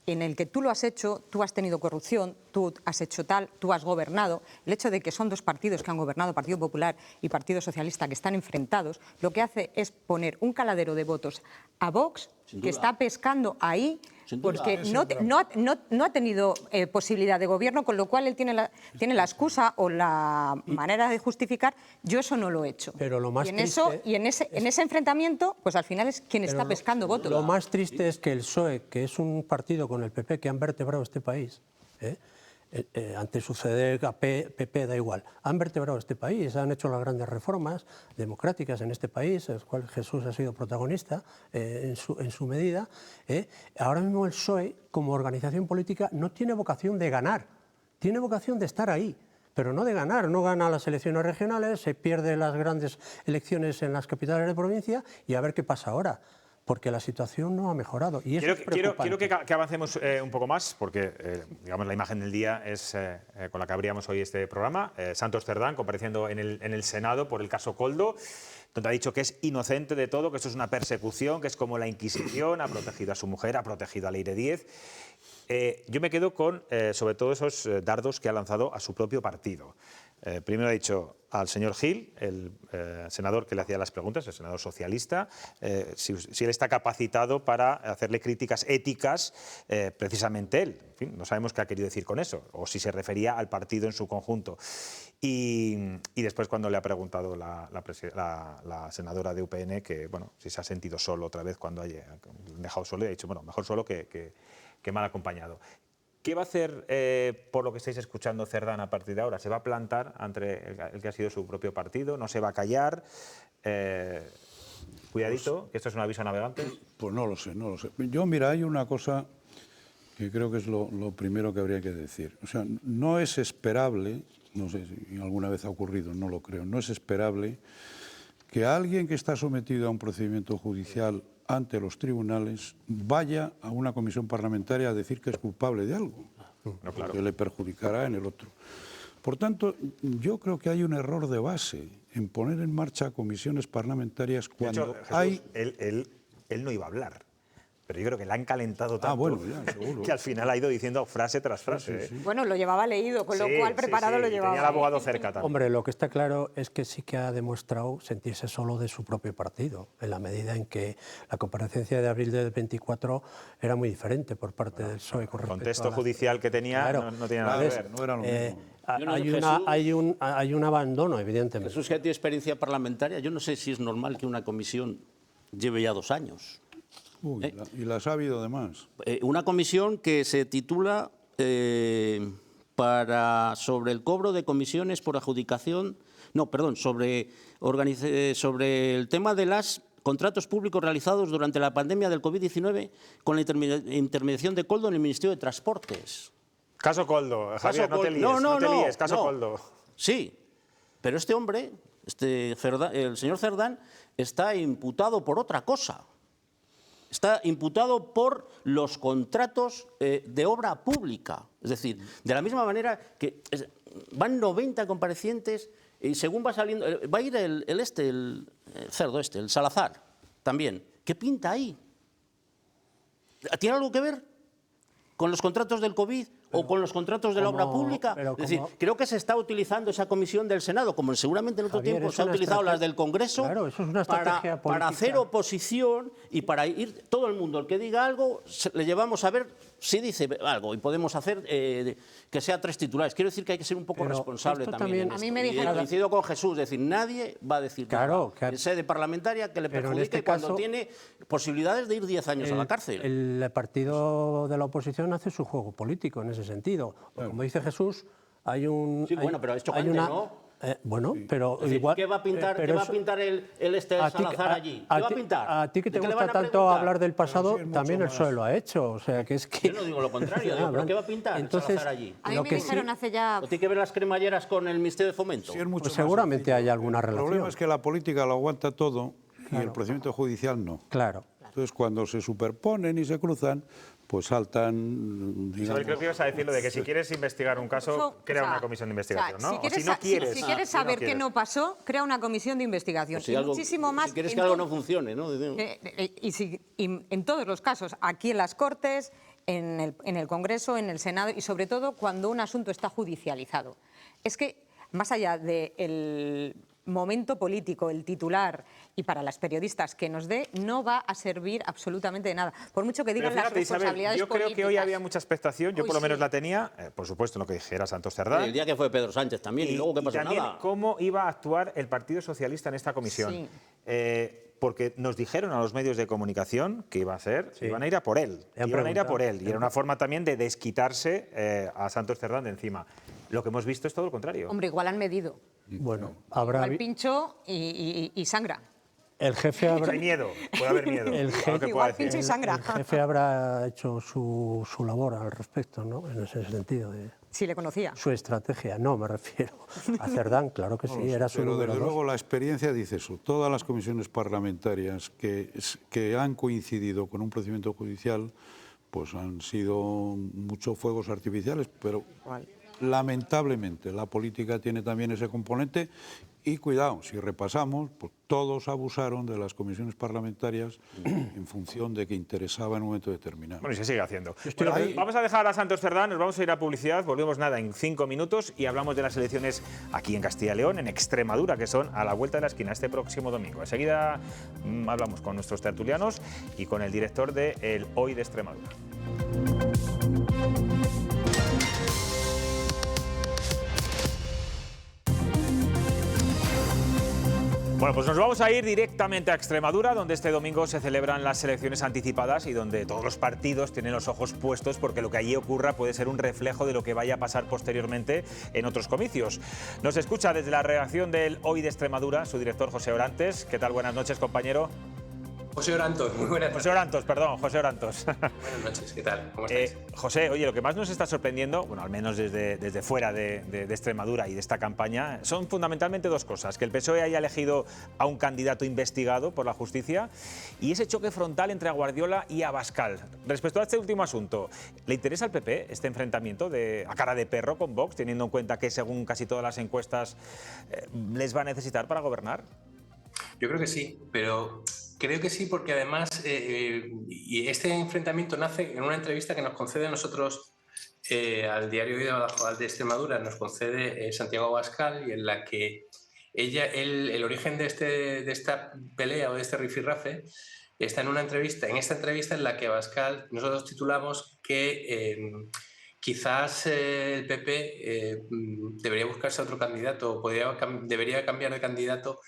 en el que tú lo has hecho, tú has tenido corrupción, tú has hecho tal, tú has gobernado, el hecho de que son dos partidos que han gobernado, Partido Popular y Partido Socialista, que están enfrentados, lo que hace es poner un caladero de votos a Vox, que está pescando ahí, porque no ha tenido posibilidad de gobierno, con lo cual él tiene la excusa o la manera de justificar, yo eso no lo he hecho. Pero lo más y en ese enfrentamiento, pues al final es quien está pescando votos. Lo más triste es que el PSOE, que es un partido con el PP que han vertebrado este país, ante suceder a PP da igual, han vertebrado este país, han hecho las grandes reformas democráticas en este país, en las cuales Jesús ha sido protagonista en su medida. Ahora mismo el PSOE, como organización política, no tiene vocación de ganar, tiene vocación de estar ahí, pero no de ganar. No gana las elecciones regionales, se pierde las grandes elecciones en las capitales de provincia y a ver qué pasa ahora. Porque la situación no ha mejorado. Y eso quiero que avancemos un poco más, porque digamos, la imagen del día es con la que abríamos hoy este programa. Santos Cerdán compareciendo en el Senado por el caso Koldo, donde ha dicho que es inocente de todo, que esto es una persecución, que es como la Inquisición, ha protegido a su mujer, ha protegido a Leire Díez. Yo me quedo con, sobre todo, esos dardos que ha lanzado a su propio partido. Primero ha dicho al señor Gil, el senador que le hacía las preguntas, el senador socialista, si él está capacitado para hacerle críticas éticas, precisamente él. En fin, no sabemos qué ha querido decir con eso, o si se refería al partido en su conjunto. Y después, cuando le ha preguntado la senadora de UPN que, bueno, si se ha sentido solo otra vez cuando haya dejado solo, y ha dicho, bueno, mejor solo que mal acompañado. ¿Qué va a hacer, por lo que estáis escuchando, Cerdán a partir de ahora? ¿Se va a plantar ante el que ha sido su propio partido? ¿No se va a callar? Cuidadito, que esto es un aviso a navegantes. Pues no lo sé, no lo sé. Yo, mira, hay una cosa que creo que es lo primero que habría que decir. O sea, no es esperable, no sé si alguna vez ha ocurrido, no lo creo, no es esperable que alguien que está sometido a un procedimiento judicial ante los tribunales vaya a una comisión parlamentaria a decir que es culpable de algo, que le perjudicará en el otro. Por tanto, yo creo que hay un error de base en poner en marcha comisiones parlamentarias cuando de hecho, hay... Jesús, él no iba a hablar. Pero yo creo que le han calentado tanto bueno, ya, seguro. que al final ha ido diciendo frase tras frase. Sí. Bueno, lo llevaba leído, con lo cual preparado lo llevaba. Tenía el abogado cerca también. Hombre, lo que está claro es que sí que ha demostrado sentirse solo de su propio partido, en la medida en que la comparecencia de abril del 24 era muy diferente por parte del PSOE. Con respecto el contexto judicial que tenía claro, no tenía nada que ver. No era lo mismo. Hay un abandono, evidentemente. Jesús, que tiene experiencia parlamentaria, yo no sé si es normal que una comisión lleve ya 2 años. Uy, y las ha habido además. Una comisión que se titula sobre el cobro de comisiones por adjudicación, sobre el tema de los contratos públicos realizados durante la pandemia del COVID-19 con la intermediación de Koldo en el Ministerio de Transportes. Caso Koldo, Javier, no te líes, caso Koldo. Sí, pero este hombre, el señor Cerdán, está imputado por otra cosa. Está imputado por los contratos de obra pública. Es decir, de la misma manera que van 90 comparecientes y según va saliendo... Va a ir el Salazar, también. ¿Qué pinta ahí? ¿Tiene algo que ver con los contratos del COVID o con los contratos de la obra pública? Es decir, creo que se está utilizando esa comisión del Senado, como seguramente en otro tiempo se ha utilizado las del Congreso, para hacer oposición y para ir todo el mundo, el que diga algo, le llevamos a ver si dice algo y podemos hacer que sea 3 titulares. Quiero decir que hay que ser un poco responsable también. A mí me dijeron... Coincido con Jesús, es decir, nadie va a decir en sede parlamentaria que le perjudique cuando tiene posibilidades de ir 10 años a la cárcel. El partido de la oposición hace su juego político en ese sentido. Como dice Jesús, hay un... Sí, bueno, pero es chocante, ¿no? Bueno, pero decir, igual... ¿Qué va a pintar, el Salazar allí? ¿Qué va a pintar? A ti que te gusta tanto hablar del pasado, también el PSOE lo ha hecho. O sea, que es que... Yo no digo lo contrario, pero ¿qué va a pintar el Salazar allí? A mí me dijeron hace ya... ¿O tiene que ver las cremalleras con el Ministerio de Fomento? Sí, pues seguramente hay alguna relación. El problema es que la política lo aguanta todo y el procedimiento judicial no. Claro. Entonces, cuando se superponen y se cruzan, pues saltan... Isabel, creo que ibas a decir lo de que si quieres investigar un caso, crea una comisión de investigación, ¿no? Si quieres saber qué no pasó, crea una comisión de investigación. Pues muchísimo más... Si quieres que algo no funcione, ¿no? Y en todos los casos, aquí en las Cortes, en el Congreso, en el Senado, y sobre todo cuando un asunto está judicializado. Es que, más allá del momento político, el titular, y para las periodistas que nos dé, no va a servir absolutamente de nada. Por mucho que digan las responsabilidades políticas. Yo creo que hoy había mucha expectación, yo por lo menos la tenía, por supuesto, en lo que dijera Santos Cerdán. El día que fue Pedro Sánchez también, y luego ¿qué pasó? Y también nada. Cómo iba a actuar el Partido Socialista en esta comisión. Sí. Porque nos dijeron a los medios de comunicación que iba a ser, iban a ir a por él. Iban a ir a por él. Y era una forma también de desquitarse a Santos Cerdán de encima. Lo que hemos visto es todo lo contrario. Hombre, igual han medido. Bueno, habrá... Igual pincho y sangra. El jefe habrá... Hay miedo, puede haber miedo. Igual pincho y sangra. El jefe habrá hecho su labor al respecto, ¿no? En ese sentido. Sí, le conocía. Su estrategia, no, me refiero a Cerdán, claro que sí, era su pero número desde 2. luego la experiencia dice eso. Todas las comisiones parlamentarias que han coincidido con un procedimiento judicial, pues han sido muchos fuegos artificiales, pero lamentablemente la política tiene también ese componente Y cuidado, si repasamos, pues todos abusaron de las comisiones parlamentarias en función de que interesaba en un momento determinado. Bueno, y se sigue haciendo. Bueno, vamos a dejar a Santos Cerdán, nos vamos a ir a publicidad, volvemos nada en 5 minutos y hablamos de las elecciones aquí en Castilla y León, en Extremadura, que son a la vuelta de la esquina este próximo domingo. Enseguida hablamos con nuestros tertulianos y con el director de El Hoy de Extremadura. Bueno, pues nos vamos a ir directamente a Extremadura, donde este domingo se celebran las elecciones anticipadas y donde todos los partidos tienen los ojos puestos porque lo que allí ocurra puede ser un reflejo de lo que vaya a pasar posteriormente en otros comicios. Nos escucha desde la redacción del Hoy de Extremadura su director José Orantes. ¿Qué tal? Buenas noches, compañero. José Orantos, muy buenas noches. José Orantos. Buenas noches, ¿qué tal? ¿Cómo estáis? José, oye, lo que más nos está sorprendiendo, bueno, al menos desde fuera de Extremadura y de esta campaña, son fundamentalmente dos cosas. Que el PSOE haya elegido a un candidato investigado por la justicia y ese choque frontal entre Guardiola y Abascal. Respecto a este último asunto, ¿le interesa al PP este enfrentamiento a cara de perro con Vox, teniendo en cuenta que según casi todas las encuestas les va a necesitar para gobernar? Yo creo que sí, pero creo que sí porque además y este enfrentamiento nace en una entrevista que nos concede a nosotros al diario de Extremadura, nos concede Santiago Abascal, y en la que el origen de esta pelea o de este rifirrafe está en esta entrevista en la que Abascal, nosotros titulamos que quizás el PP debería buscarse otro candidato o debería cambiar de candidato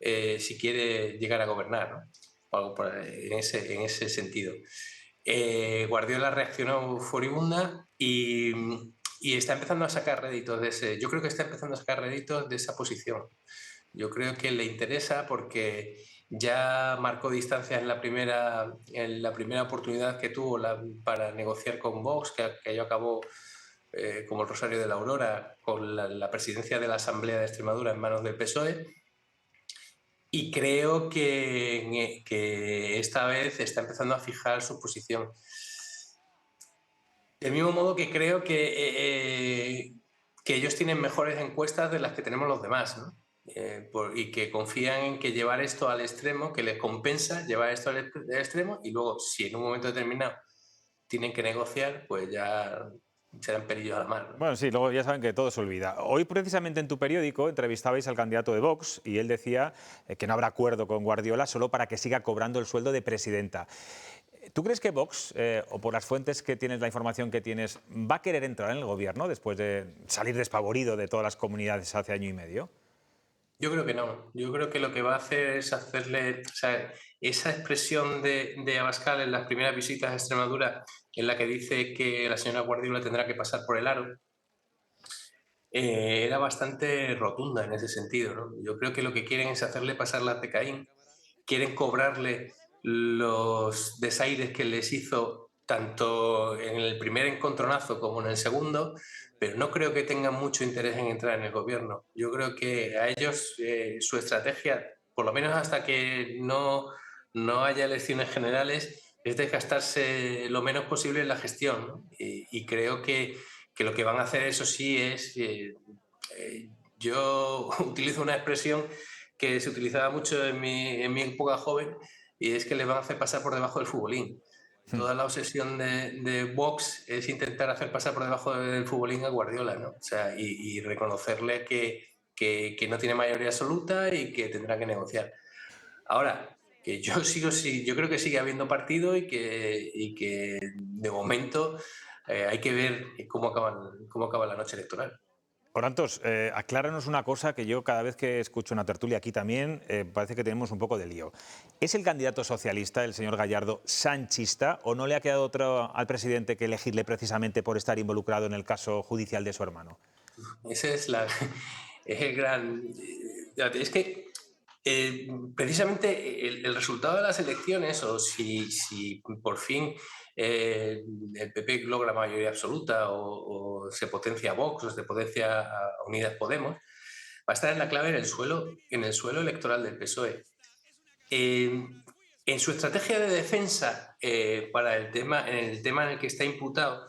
si quiere llegar a gobernar, ¿no? O algo en ese sentido. Guardiola reaccionó furibunda y está empezando a sacar réditos de ese. Yo creo que está empezando a sacar réditos de esa posición. Yo creo que le interesa porque ya marcó distancias en la primera oportunidad que tuvo para negociar con Vox, que aquello acabó como el Rosario de la Aurora, con la presidencia de la Asamblea de Extremadura en manos del PSOE. Y creo que esta vez está empezando a fijar su posición. Del mismo modo que creo que ellos tienen mejores encuestas de las que tenemos los demás, ¿no? Y que confían en que llevar esto al extremo, que les compensa llevar esto al extremo, y luego, si en un momento determinado tienen que negociar, pues ya serán pelillos a la mar, ¿no? Bueno, sí, luego ya saben que todo se olvida. Hoy, precisamente en tu periódico, entrevistabais al candidato de Vox y él decía que no habrá acuerdo con Guardiola solo para que siga cobrando el sueldo de presidenta. ¿Tú crees que Vox, o por las fuentes que tienes, la información que tienes, va a querer entrar en el gobierno después de salir despavorido de todas las comunidades hace año y medio? Yo creo que no. Yo creo que lo que va a hacer es hacerle... O sea, esa expresión de Abascal en las primeras visitas a Extremadura, en la que dice que la señora Guardiola tendrá que pasar por el aro, era bastante rotunda en ese sentido, ¿no? Yo creo que lo que quieren es hacerle pasar las de Caín, quieren cobrarle los desaires que les hizo tanto en el primer encontronazo como en el segundo, pero no creo que tengan mucho interés en entrar en el gobierno. Yo creo que a ellos su estrategia, por lo menos hasta que no haya elecciones generales, es desgastarse lo menos posible en la gestión, ¿no? Y creo que lo que van a hacer, eso sí, es... yo utilizo una expresión que se utilizaba mucho en mi época joven, y es que les van a hacer pasar por debajo del futbolín. Toda la obsesión de Vox es intentar hacer pasar por debajo del futbolín a Guardiola, ¿no? O sea, y reconocerle que no tiene mayoría absoluta y que tendrá que negociar. Ahora, que yo creo que sigue habiendo partido y que de momento hay que ver cómo acaba la noche electoral. Orantos, acláranos una cosa que yo cada vez que escucho una tertulia aquí también parece que tenemos un poco de lío. ¿Es el candidato socialista, el señor Gallardo, sanchista o no le ha quedado otro al presidente que elegirle precisamente por estar involucrado en el caso judicial de su hermano? Ese es el gran... Es que precisamente el resultado de las elecciones, o si por fin el PP logra mayoría absoluta o se potencia Vox o se potencia a Unidas Podemos, va a estar en la clave en el suelo electoral del PSOE. En su estrategia de defensa en el tema en el que está imputado,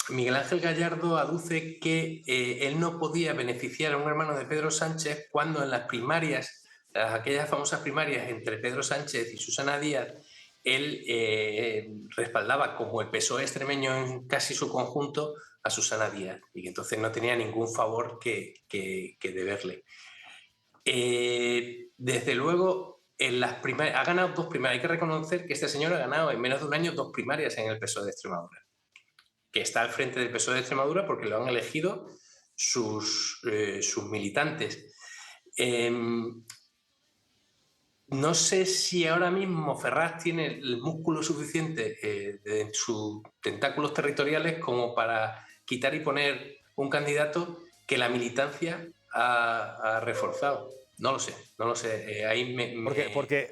Miguel Ángel Gallardo aduce que él no podía beneficiar a un hermano de Pedro Sánchez cuando en las primarias, aquellas famosas primarias entre Pedro Sánchez y Susana Díaz, él respaldaba como el PSOE extremeño en casi su conjunto a Susana Díaz y que entonces no tenía ningún favor que deberle. Desde luego, en las primarias, ha ganado 2 primarias. Hay que reconocer que este señor ha ganado en menos de un año 2 primarias en el PSOE de Extremadura, que está al frente del PSOE de Extremadura porque lo han elegido sus militantes. No sé si ahora mismo Ferraz tiene el músculo suficiente en sus tentáculos territoriales como para quitar y poner un candidato que la militancia ha reforzado. No lo sé, no lo sé.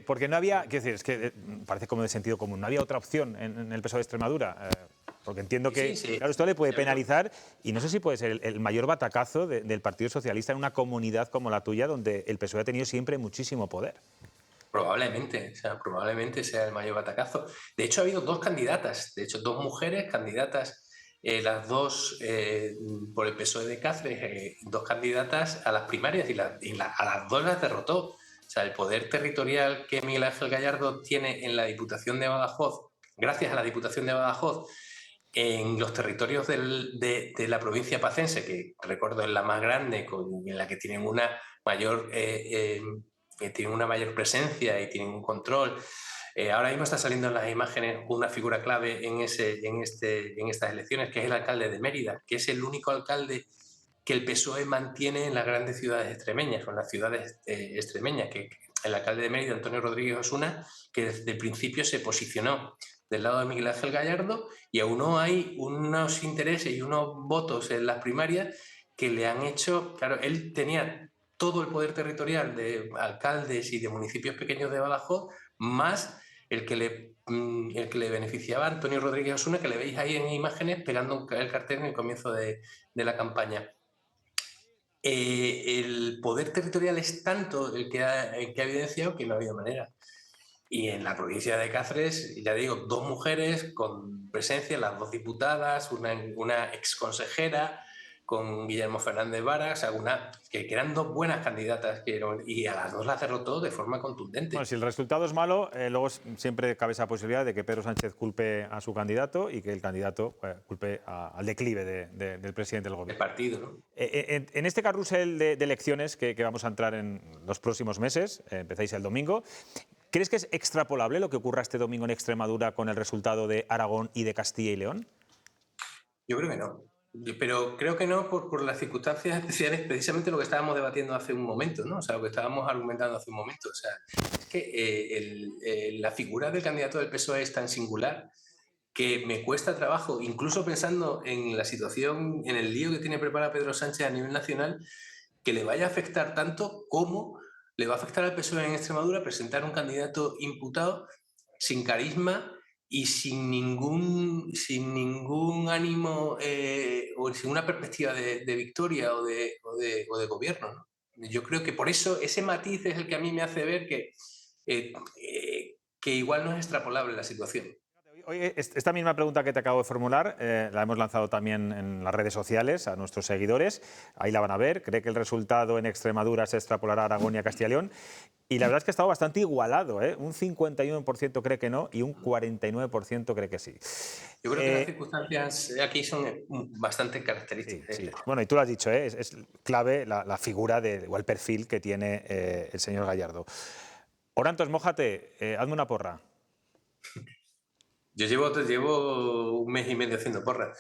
Porque no había, quiero decir, es que parece como de sentido común, no había otra opción en el PSOE de Extremadura. Porque entiendo que claro, esto le puede penalizar y no sé si puede ser el mayor batacazo del Partido Socialista en una comunidad como la tuya, donde el PSOE ha tenido siempre muchísimo poder. Probablemente sea el mayor batacazo. De hecho, ha habido 2 candidatas, de hecho, 2 mujeres candidatas, las 2 por el PSOE de Cáceres, 2 candidatas a las primarias y a las 2 las derrotó. O sea, el poder territorial que Miguel Ángel Gallardo tiene en la Diputación de Badajoz, gracias a la Diputación de Badajoz, en los territorios de la provincia pacense, que recuerdo es la más grande, en la que tienen una mayor presencia y tienen un control. Ahora mismo está saliendo en las imágenes una figura clave en estas elecciones, que es el alcalde de Mérida, que es el único alcalde que el PSOE mantiene en las grandes ciudades extremeñas, con las ciudades extremeñas, que el alcalde de Mérida, Antonio Rodríguez Osuna, que desde el principio se posicionó del lado de Miguel Ángel Gallardo, y aún no hay unos intereses y unos votos en las primarias que le han hecho, claro, él tenía todo el poder territorial de alcaldes y de municipios pequeños de Badajoz, más el que le beneficiaba a Antonio Rodríguez Osuna, que le veis ahí en imágenes pegando el cartel en el comienzo de la campaña. El poder territorial es tanto el que ha evidenciado que no ha habido manera. Y en la provincia de Cáceres, ya digo, 2 mujeres con presencia, las 2 diputadas, una exconsejera, con Guillermo Fernández Vara, que eran 2 buenas candidatas y a las 2 las derrotó de forma contundente. Bueno, si el resultado es malo, luego siempre cabe esa posibilidad de que Pedro Sánchez culpe a su candidato y que el candidato culpe al declive del presidente del gobierno. El partido, ¿no? En este carrusel de elecciones que vamos a entrar en los próximos meses, empezáis el domingo, ¿crees que es extrapolable lo que ocurra este domingo en Extremadura con el resultado de Aragón y de Castilla y León? Yo creo que no. Pero creo que no por las circunstancias especiales, precisamente lo que estábamos debatiendo hace un momento, ¿no? O sea, lo que estábamos argumentando hace un momento. O sea, es que la figura del candidato del PSOE es tan singular que me cuesta trabajo, incluso pensando en la situación, en el lío que tiene preparado Pedro Sánchez a nivel nacional, que le vaya a afectar tanto como le va a afectar al PSOE en Extremadura presentar un candidato imputado sin carisma y sin ningún ánimo o sin una perspectiva de victoria o de gobierno, ¿no? Yo creo que por eso ese matiz es el que a mí me hace ver que igual no es extrapolable la situación. Oye, esta misma pregunta que te acabo de formular la hemos lanzado también en las redes sociales a nuestros seguidores. Ahí la van a ver. ¿Cree que el resultado en Extremadura se extrapolará a Aragón y a Castilla y León? Y la verdad es que ha estado bastante igualado, ¿eh? Un 51% cree que no y un 49% cree que sí. Yo creo que las circunstancias aquí son bastante características. Sí. Bueno, y tú lo has dicho, ¿eh? Es clave la figura o el perfil que tiene el señor Gallardo. Orantos, mójate, hazme una porra. Yo llevo un mes y medio haciendo porras.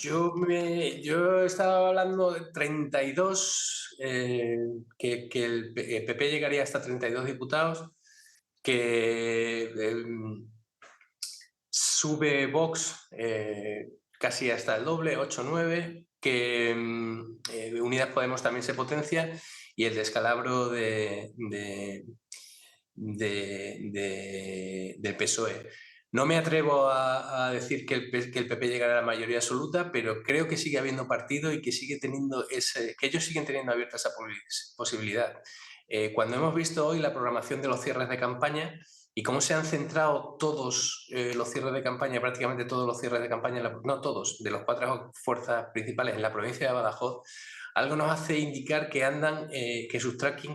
Yo estaba hablando de 32, que el PP llegaría hasta 32 diputados, que sube Vox casi hasta el doble, 8 o 9, que Unidas Podemos también se potencia y el descalabro del PSOE. No me atrevo a decir que el PP llegará a la mayoría absoluta, pero creo que sigue habiendo partido y que que ellos siguen teniendo abierta esa posibilidad. Cuando hemos visto hoy la programación de los cierres de campaña, y cómo se han centrado todos los cierres de campaña, prácticamente todos los cierres de campaña, no todos, de las 4 fuerzas principales en la provincia de Badajoz, algo nos hace indicar que andan, que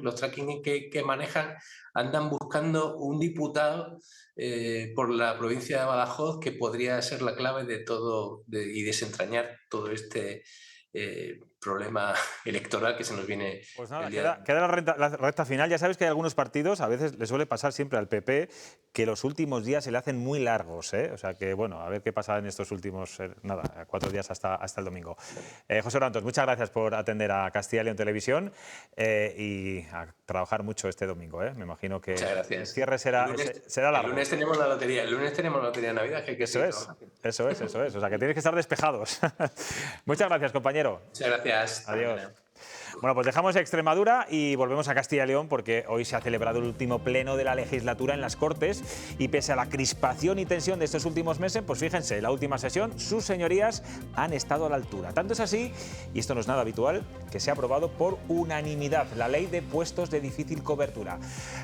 los tracking que manejan, andan buscando un diputado por la provincia de Badajoz que podría ser la clave de todo y desentrañar todo este problema electoral que se nos viene. Pues nada, queda la recta final. Ya sabes que hay algunos partidos, a veces le suele pasar siempre al PP, que los últimos días se le hacen muy largos, ¿eh? O sea que, bueno, a ver qué pasa en estos últimos, 4 días hasta el domingo. José Orantos, muchas gracias por atender a Castilla y León Televisión y a trabajar mucho este domingo, ¿eh? Me imagino que el cierre será largo. El lunes tenemos la lotería de Navidad. Eso es. O sea que tienes que estar despejados. Muchas gracias, compañero. Muchas gracias. Adiós. Bueno, pues dejamos Extremadura y volvemos a Castilla y León porque hoy se ha celebrado el último pleno de la legislatura en las Cortes y pese a la crispación y tensión de estos últimos meses, pues fíjense, en la última sesión sus señorías han estado a la altura. Tanto es así, y esto no es nada habitual, que se ha aprobado por unanimidad la ley de puestos de difícil cobertura.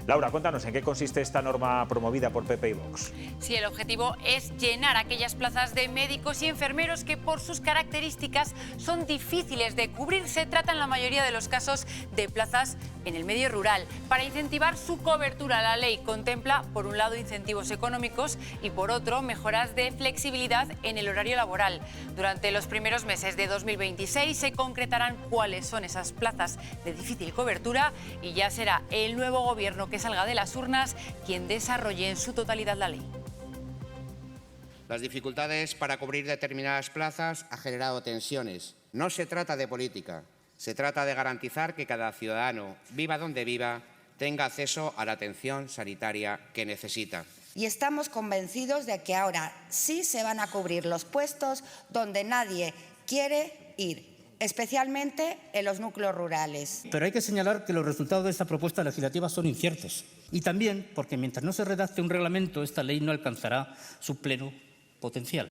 Laura, cuéntanos en qué consiste esta norma promovida por PP y Vox. Sí, el objetivo es llenar aquellas plazas de médicos y enfermeros que por sus características son difíciles de cubrir. Se trata en la mayoría de los casos de plazas en el medio rural. Para incentivar su cobertura, la ley contempla, por un lado, incentivos económicos y, por otro, mejoras de flexibilidad en el horario laboral. Durante los primeros meses de 2026 se concretarán cuáles son esas plazas de difícil cobertura y ya será el nuevo gobierno que salga de las urnas quien desarrolle en su totalidad la ley. Las dificultades para cubrir determinadas plazas han generado tensiones. No se trata de política. Se trata de garantizar que cada ciudadano, viva donde viva, tenga acceso a la atención sanitaria que necesita. Y estamos convencidos de que ahora sí se van a cubrir los puestos donde nadie quiere ir, especialmente en los núcleos rurales. Pero hay que señalar que los resultados de esta propuesta legislativa son inciertos. Y también porque mientras no se redacte un reglamento, esta ley no alcanzará su pleno potencial.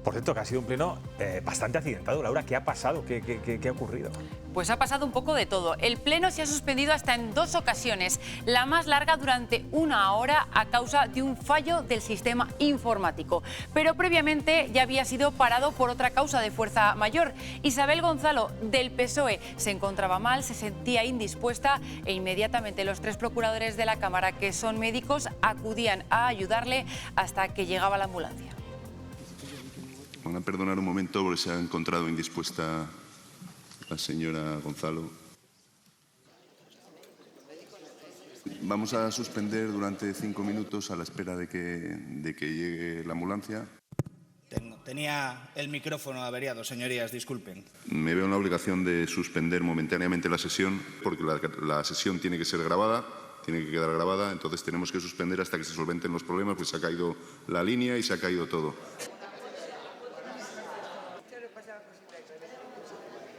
Por cierto, que ha sido un pleno bastante accidentado. Laura, ¿qué ha pasado? ¿Qué ha ocurrido? Pues ha pasado un poco de todo. El pleno se ha suspendido hasta en 2 ocasiones, la más larga durante 1 hora a causa de un fallo del sistema informático. Pero previamente ya había sido parado por otra causa de fuerza mayor. Isabel Gonzalo, del PSOE, se encontraba mal, se sentía indispuesta e inmediatamente los 3 procuradores de la Cámara, que son médicos, acudían a ayudarle hasta que llegaba la ambulancia. Van a perdonar un momento porque se ha encontrado indispuesta la señora Gonzalo. Vamos a suspender durante 5 minutos a la espera de que llegue la ambulancia. Tenía el micrófono averiado, señorías, disculpen. Me veo en la obligación de suspender momentáneamente la sesión porque la sesión tiene que ser grabada. Tiene que quedar grabada, entonces tenemos que suspender hasta que se solventen los problemas, pues se ha caído la línea y se ha caído todo.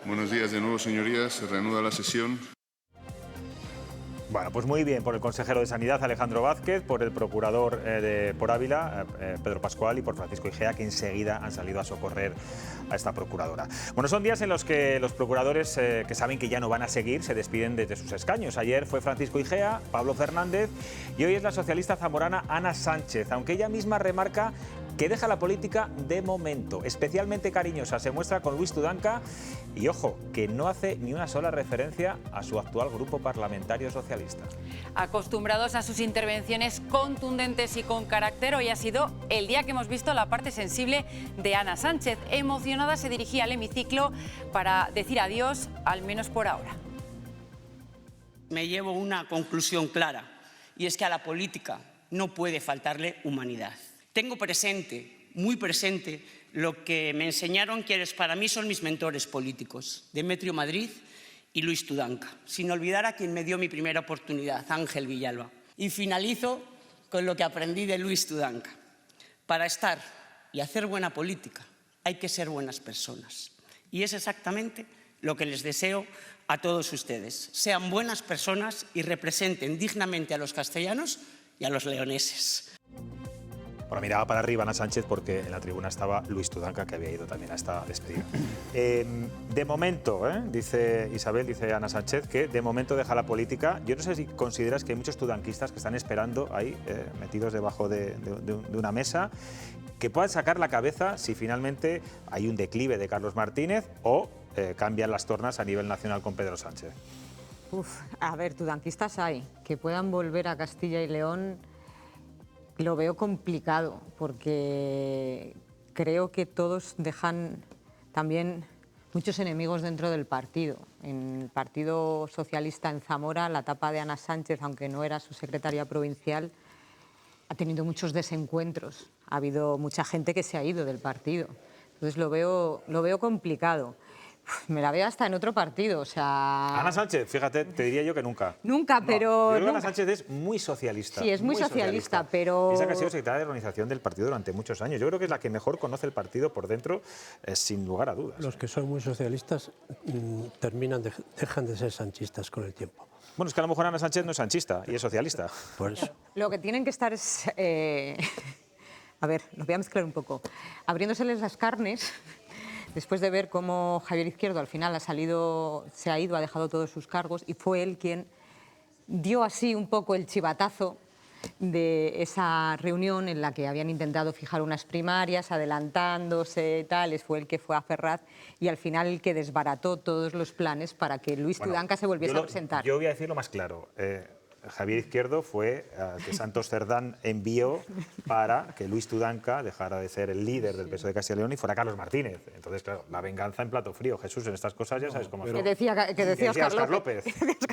Buenos días de nuevo, señorías. Se reanuda la sesión. Bueno, pues muy bien por el consejero de Sanidad, Alejandro Vázquez, por el procurador por Ávila, Pedro Pascual, y por Francisco Igea, que enseguida han salido a socorrer a esta procuradora. Bueno, son días en los que los procuradores que saben que ya no van a seguir se despiden desde sus escaños. Ayer fue Francisco Igea, Pablo Fernández y hoy es la socialista zamorana Ana Sánchez, aunque ella misma remarca que deja la política de momento. Especialmente cariñosa se muestra con Luis Tudanca y, ojo, que no hace ni una sola referencia a su actual grupo parlamentario socialista. Acostumbrados a sus intervenciones contundentes y con carácter, hoy ha sido el día que hemos visto la parte sensible de Ana Sánchez. Emocionada se dirigía al hemiciclo para decir adiós, al menos por ahora. Me llevo una conclusión clara, y es que a la política no puede faltarle humanidad. Tengo presente, muy presente, lo que me enseñaron quienes para mí son mis mentores políticos, Demetrio Madrid y Luis Tudanca, sin olvidar a quien me dio mi primera oportunidad, Ángel Villalba. Y finalizo con lo que aprendí de Luis Tudanca. Para estar y hacer buena política hay que ser buenas personas. Y es exactamente lo que les deseo a todos ustedes. Sean buenas personas y representen dignamente a los castellanos y a los leoneses. Bueno, miraba para arriba Ana Sánchez porque en la tribuna estaba Luis Tudanca, que había ido también a esta despedida. De momento, dice Isabel, dice Ana Sánchez, que de momento deja la política. Yo no sé si consideras que hay muchos tudanquistas que están esperando ahí, metidos debajo de una mesa, que puedan sacar la cabeza si finalmente hay un declive de Carlos Martínez o cambian las tornas a nivel nacional con Pedro Sánchez. A ver, tudanquistas hay. Que puedan volver a Castilla y León lo veo complicado, porque creo que todos dejan también muchos enemigos dentro del partido. En el Partido Socialista en Zamora, la etapa de Ana Sánchez, aunque no era su secretaria provincial, ha tenido muchos desencuentros. Ha habido mucha gente que se ha ido del partido. Entonces lo veo complicado. Me la veo hasta en otro partido, o sea... Ana Sánchez, fíjate, te diría yo que nunca. Nunca, No, pero... yo creo que Ana Sánchez es muy socialista. Sí, es muy socialista, pero... Esa que ha sido secretaria de organización del partido durante muchos años. Yo creo que es la que mejor conoce el partido por dentro, sin lugar a dudas. Los que son muy socialistas dejan de ser sanchistas con el tiempo. Bueno, es que a lo mejor Ana Sánchez no es sanchista y es socialista. Por eso. Lo que tienen que estar es... A ver, lo voy a mezclar un poco. Abriéndoseles las carnes... Después de ver cómo Javier Izquierdo al final se ha ido, ha dejado todos sus cargos y fue él quien dio así un poco el chivatazo de esa reunión en la que habían intentado fijar unas primarias, adelantándose, tales, fue el que fue a Ferraz y al final el que desbarató todos los planes para que Luis Tudanca se volviese a presentar. Yo voy a decirlo más claro. Javier Izquierdo fue al que Santos Cerdán envió para que Luis Tudanca dejara de ser el líder del PSOE de Castilla y León y fuera Carlos Martínez. Entonces, claro, la venganza en plato frío. Jesús, en estas cosas ya sabes cómo son. Que decía Óscar López.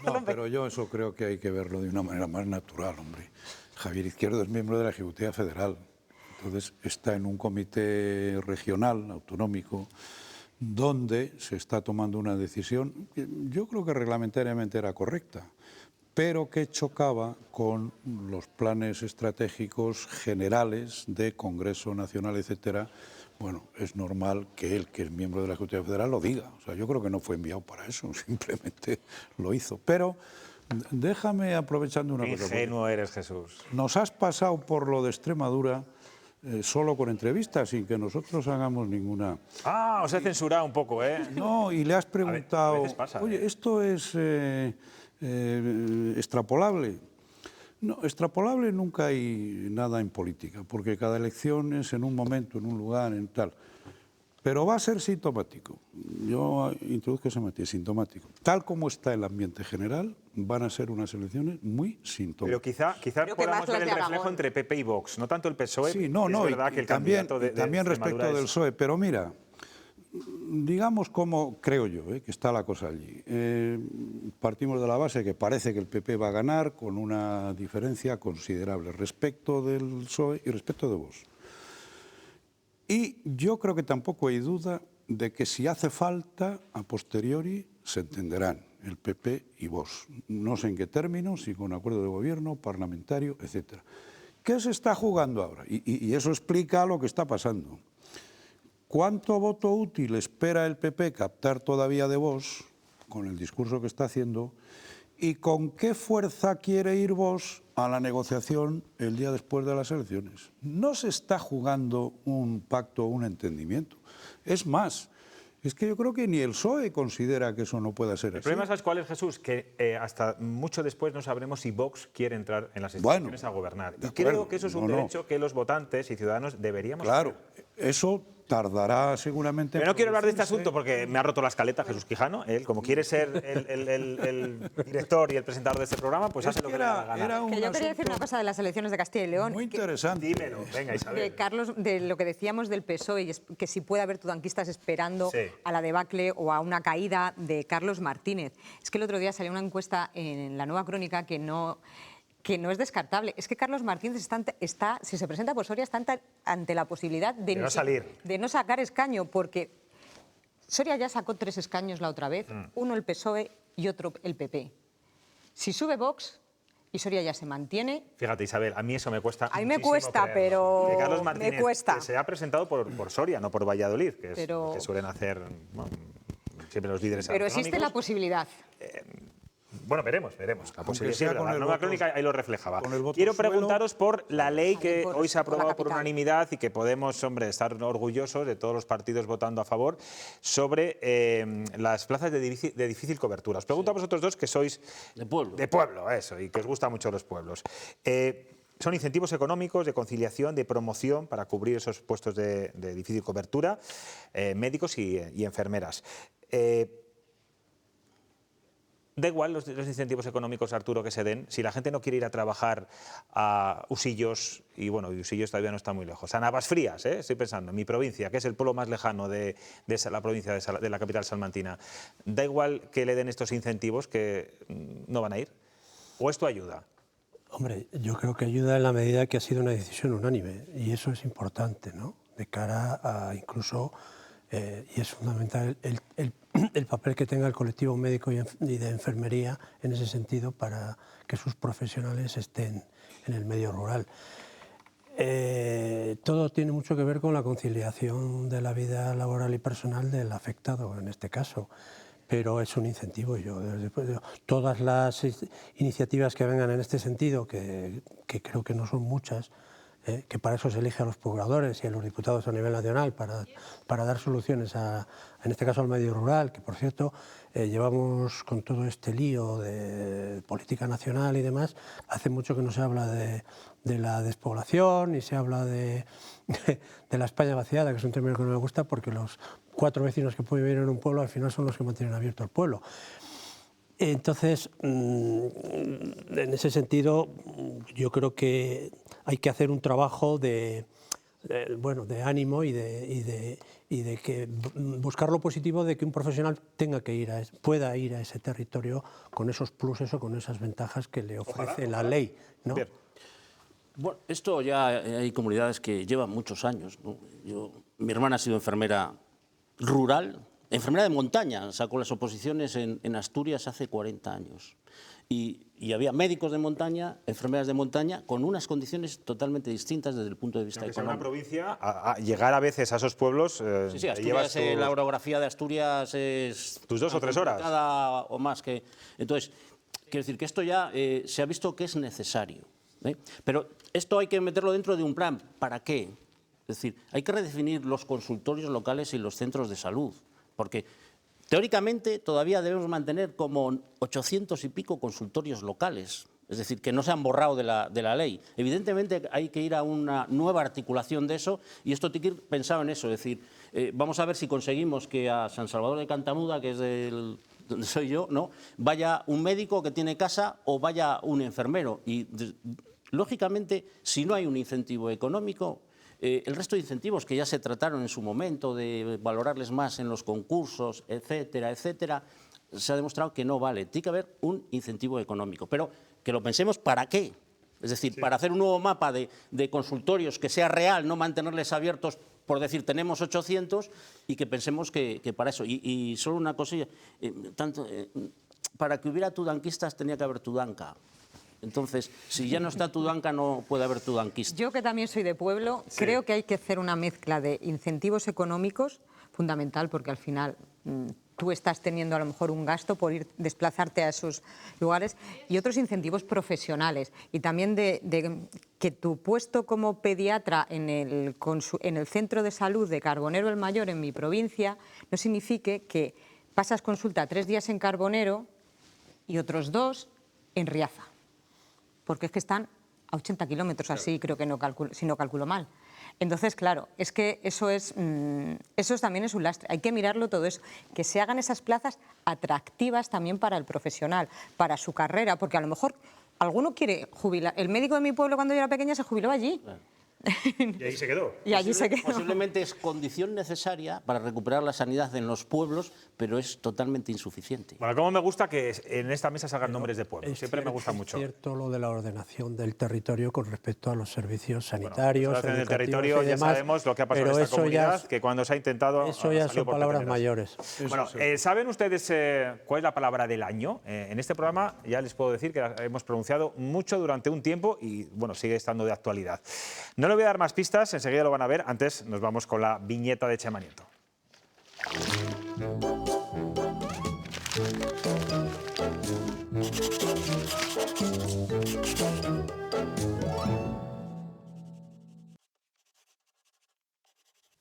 No, pero yo eso creo que hay que verlo de una manera más natural, hombre. Javier Izquierdo es miembro de la Ejecutiva Federal. Entonces, está en un comité regional, autonómico, donde se está tomando una decisión que yo creo que reglamentariamente era correcta, pero que chocaba con los planes estratégicos generales de Congreso Nacional, etcétera. Bueno, es normal que él, que es miembro de la Ejecutiva Federal, lo diga. O sea, yo creo que no fue enviado para eso, simplemente lo hizo. Pero déjame, aprovechando una cosa. Ingenuo eres, Jesús. Nos has pasado por lo de Extremadura solo con entrevistas, sin que nosotros hagamos ninguna... Os he censurado un poco, ¿eh? No, y le has preguntado, a veces pasa, oye, ¿esto es... extrapolable? No, extrapolable nunca hay nada en política, porque cada elección es en un momento, en un lugar, en tal. Pero va a ser sintomático. Yo introduzco ese matiz, sintomático. Tal como está el ambiente general, van a ser unas elecciones muy sintomáticas. Pero quizá podamos ver el reflejo entre PP y Vox, no tanto el PSOE. Sí, no, es verdad que el candidato de también respecto del PSOE, pero mira... Digamos como creo yo que está la cosa allí. Partimos de la base que parece que el PP va a ganar con una diferencia considerable respecto del PSOE y respecto de Vox. Y yo creo que tampoco hay duda de que si hace falta, a posteriori se entenderán el PP y Vox. No sé en qué términos, si con acuerdo de gobierno, parlamentario, etcétera. ¿Qué se está jugando ahora? Y eso explica lo que está pasando. ¿Cuánto voto útil espera el PP captar todavía de Vox, con el discurso que está haciendo, y con qué fuerza quiere ir Vox a la negociación el día después de las elecciones? No se está jugando un pacto o un entendimiento. Es más, es que yo creo que ni el PSOE considera que eso no pueda ser así. El problema, ¿sabes cuál es, Jesús? Que hasta mucho después no sabremos si Vox quiere entrar en las instituciones a gobernar. Y creo que eso es un derecho que los votantes y ciudadanos deberíamos tener. Eso tardará seguramente... Pero no quiero hablar de este asunto porque me ha roto la escaleta Jesús Quijano. Él, como quiere ser el director y el presentador de este programa, pues hace lo que le da la gana. Que yo quería decir una cosa de las elecciones de Castilla y León. Muy interesante. Dímelo, venga, Isabel. De lo que decíamos del PSOE, y es que si puede haber tudanquistas esperando a la debacle o a una caída de Carlos Martínez. Es que el otro día salió una encuesta en La Nueva Crónica que no es descartable. Es que Carlos Martínez está, si se presenta por Soria, está ante la posibilidad de no sacar escaño, porque Soria ya sacó 3 escaños la otra vez, uno el PSOE y otro el PP. Si sube Vox y Soria ya se mantiene... Fíjate, Isabel, a mí eso me cuesta A mí me cuesta, pero que Carlos Martínez, me cuesta. Que se ha presentado por Soria, no por Valladolid, que es lo que suelen hacer siempre los líderes Pero autonómicos. existe la posibilidad. Bueno, veremos. La posibilidad, sea sí, con la el nueva voto- crónica ahí lo reflejaba. con el voto Quiero suelo. preguntaros por la ley que por hoy se ha la aprobado por capital. unanimidad y que podemos, hombre, estar orgullosos de todos los partidos votando a favor, sobre las plazas de difícil cobertura. Os pregunto a vosotros dos, que sois De pueblo. de pueblo, eso, y que os gustan mucho los pueblos. Son incentivos económicos de conciliación, de promoción para cubrir esos puestos de difícil cobertura, médicos y enfermeras. Da igual los incentivos económicos, Arturo, que se den, si la gente no quiere ir a trabajar a Usillos, y bueno, Usillos todavía no está muy lejos, a Navasfrías, estoy pensando, en mi provincia, que es el pueblo más lejano de la provincia de la capital salmantina. Da igual que le den estos incentivos, que no van a ir. ¿O esto ayuda? Hombre, yo creo que ayuda en la medida que ha sido una decisión unánime, y eso es importante, ¿no? De cara a incluso, y es fundamental, el papel que tenga el colectivo médico y de enfermería en ese sentido para que sus profesionales estén en el medio rural. Todo tiene mucho que ver con la conciliación de la vida laboral y personal del afectado, en este caso. Pero es un incentivo. Todas las iniciativas que vengan en este sentido, que creo que no son muchas, que para eso se elige a los procuradores y a los diputados a nivel nacional, para dar soluciones, en este caso al medio rural, que por cierto llevamos con todo este lío de política nacional y demás, hace mucho que no se habla de la despoblación, ni se habla de la España vaciada, que es un término que no me gusta, porque los 4 vecinos que pueden vivir en un pueblo al final son los que mantienen abierto el pueblo. Entonces, en ese sentido, yo creo que hay que hacer un trabajo de ánimo y de que buscar lo positivo de que un profesional pueda ir a ese territorio con esos pluses o con esas ventajas que le ofrece la ley, ¿no? Bien. Bueno, esto ya hay comunidades que llevan muchos años, ¿no? Mi hermana ha sido enfermera rural, enfermera de montaña, sacó las oposiciones en Asturias hace 40 años. Y había médicos de montaña, enfermeras de montaña, con unas condiciones totalmente distintas desde el punto de vista Aunque sea económico. una provincia, a llegar a veces a esos pueblos... Sí, Asturias, la orografía de Asturias es... Tus 2 o 3 horas. O más que... Entonces, quiero decir que esto ya se ha visto que es necesario. Pero esto hay que meterlo dentro de un plan. ¿Para qué? Es decir, hay que redefinir los consultorios locales y los centros de salud, porque teóricamente todavía debemos mantener como 800 y pico consultorios locales, es decir, que no se han borrado de la ley. Evidentemente hay que ir a una nueva articulación de eso, y esto tiene que ir pensado en eso, es decir, vamos a ver si conseguimos que a San Salvador de Cantamuda, que es donde soy yo, ¿no?, vaya un médico que tiene casa o vaya un enfermero. Y lógicamente, si no hay un incentivo económico, el resto de incentivos que ya se trataron en su momento, de valorarles más en los concursos, etcétera, etcétera, se ha demostrado que no vale. Tiene que haber un incentivo económico, pero que lo pensemos para qué. Es decir, para hacer un nuevo mapa de consultorios que sea real, no mantenerles abiertos por decir tenemos 800, y que pensemos que para eso. Y solo una cosilla, para que hubiera tudanquistas tenía que haber tudanca. Entonces, si ya no está Tudanca, no puede haber tudanquista. Yo, que también soy de pueblo, creo que hay que hacer una mezcla de incentivos económicos, fundamental, porque al final tú estás teniendo a lo mejor un gasto por desplazarte a esos lugares, y otros incentivos profesionales. Y también de que tu puesto como pediatra en el centro de salud de Carbonero el Mayor, en mi provincia, no signifique que pasas consulta 3 días en Carbonero y otros 2 en Riaza, porque es que están a 80 kilómetros, así creo que si no calculo mal. Entonces, claro, es que eso también es un lastre. Hay que mirarlo todo eso, que se hagan esas plazas atractivas también para el profesional, para su carrera, porque a lo mejor alguno quiere jubilar. El médico de mi pueblo, cuando yo era pequeña, se jubiló allí. Y ahí se quedó. Y allí se quedó. Posiblemente es condición necesaria para recuperar la sanidad en los pueblos, pero es totalmente insuficiente. Bueno, como me gusta que en esta mesa salgan nombres de pueblos. Siempre me gusta mucho. Es cierto lo de la ordenación del territorio con respecto a los servicios sanitarios, en el territorio ya sabemos lo que ha pasado en esta comunidad, que cuando se ha intentado... Eso ya son palabras mayores. Bueno, ¿saben ustedes cuál es la palabra del año? En este programa ya les puedo decir que la hemos pronunciado mucho durante un tiempo y, bueno, sigue estando de actualidad. No le voy a dar más pistas, enseguida lo van a ver. Antes nos vamos con la viñeta de Chema Nieto.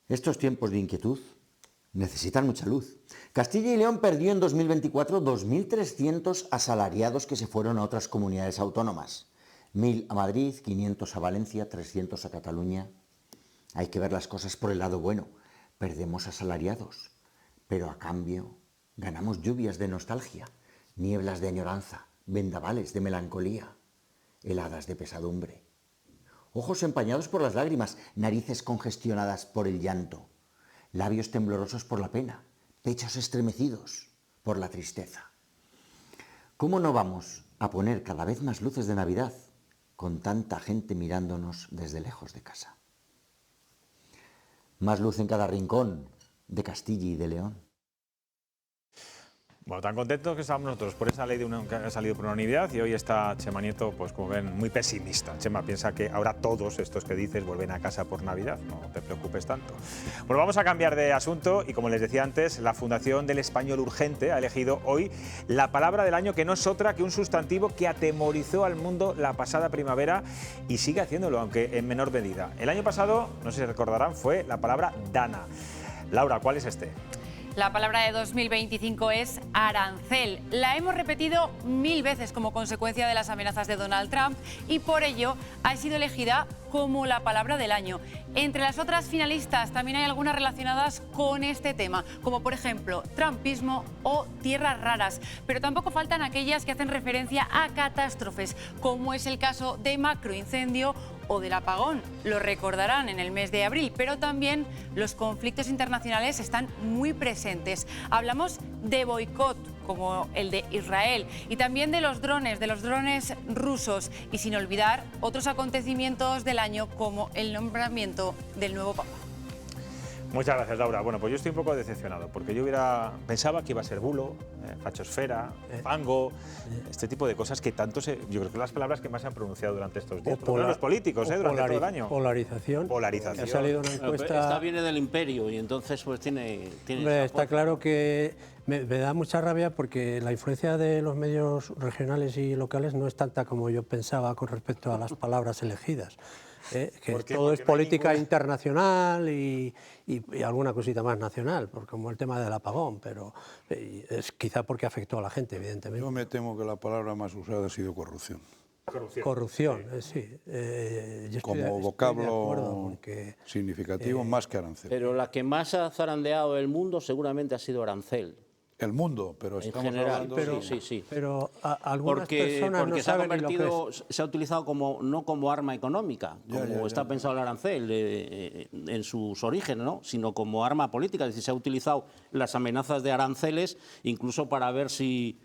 Estos tiempos de inquietud necesitan mucha luz. Castilla y León perdió en 2024 2.300 asalariados que se fueron a otras comunidades autónomas. 1.000 a Madrid, 500 a Valencia, 300 a Cataluña. Hay que ver las cosas por el lado bueno. Perdemos asalariados, pero a cambio ganamos lluvias de nostalgia, nieblas de añoranza, vendavales de melancolía, heladas de pesadumbre. Ojos empañados por las lágrimas, narices congestionadas por el llanto, labios temblorosos por la pena, pechos estremecidos por la tristeza. ¿Cómo no vamos a poner cada vez más luces de Navidad con tanta gente mirándonos desde lejos de casa? Más luz en cada rincón de Castilla y de León. Bueno, tan contentos que estamos nosotros por esa ley que ha salido por unanimidad, y hoy está Chema Nieto, pues como ven, muy pesimista. Chema piensa que ahora todos estos que dices vuelven a casa por Navidad, no te preocupes tanto. Pues vamos a cambiar de asunto y, como les decía antes, la Fundación del Español Urgente ha elegido hoy la palabra del año, que no es otra que un sustantivo que atemorizó al mundo la pasada primavera y sigue haciéndolo, aunque en menor medida. El año pasado, no sé si recordarán, fue la palabra Dana. Laura, ¿cuál es este? La palabra de 2025 es arancel. La hemos repetido 1000 veces como consecuencia de las amenazas de Donald Trump y por ello ha sido elegida como la palabra del año. Entre las otras finalistas también hay algunas relacionadas con este tema, como por ejemplo trumpismo o tierras raras, pero tampoco faltan aquellas que hacen referencia a catástrofes, como es el caso de macroincendio o del apagón. Lo recordarán en el mes de abril, pero también los conflictos internacionales están muy presentes. Hablamos de boicot, como el de Israel, y también de los drones rusos, y sin olvidar otros acontecimientos del año, como el nombramiento del nuevo Papa. Muchas gracias, Laura. Bueno, pues yo estoy un poco decepcionado, porque yo pensaba que iba a ser bulo, fachosfera, fango, este tipo de cosas que tanto yo creo que las palabras que más se han pronunciado durante estos días, los políticos, durante todo el año. Polarización. Polarización. Ha salido una encuesta. Esta viene del imperio y entonces pues tiene Hombre, está claro que me da mucha rabia, porque la influencia de los medios regionales y locales no es tanta como yo pensaba con respecto a las palabras elegidas. Que todo es política internacional y alguna cosita más nacional, como el tema del apagón, pero es quizá porque afectó a la gente, evidentemente. Yo me temo que la palabra más usada ha sido corrupción. Corrupción, sí. Como vocablo significativo, más que arancel. Pero la que más ha zarandeado el mundo seguramente ha sido arancel. El mundo, pero en estamos general, hablando... Sí. Pero algunas personas porque no saben lo que es. Se ha utilizado no como arma económica, como está pensado el arancel en sus orígenes, ¿no? Sino como arma política. Es decir, se ha utilizado las amenazas de aranceles incluso para ver si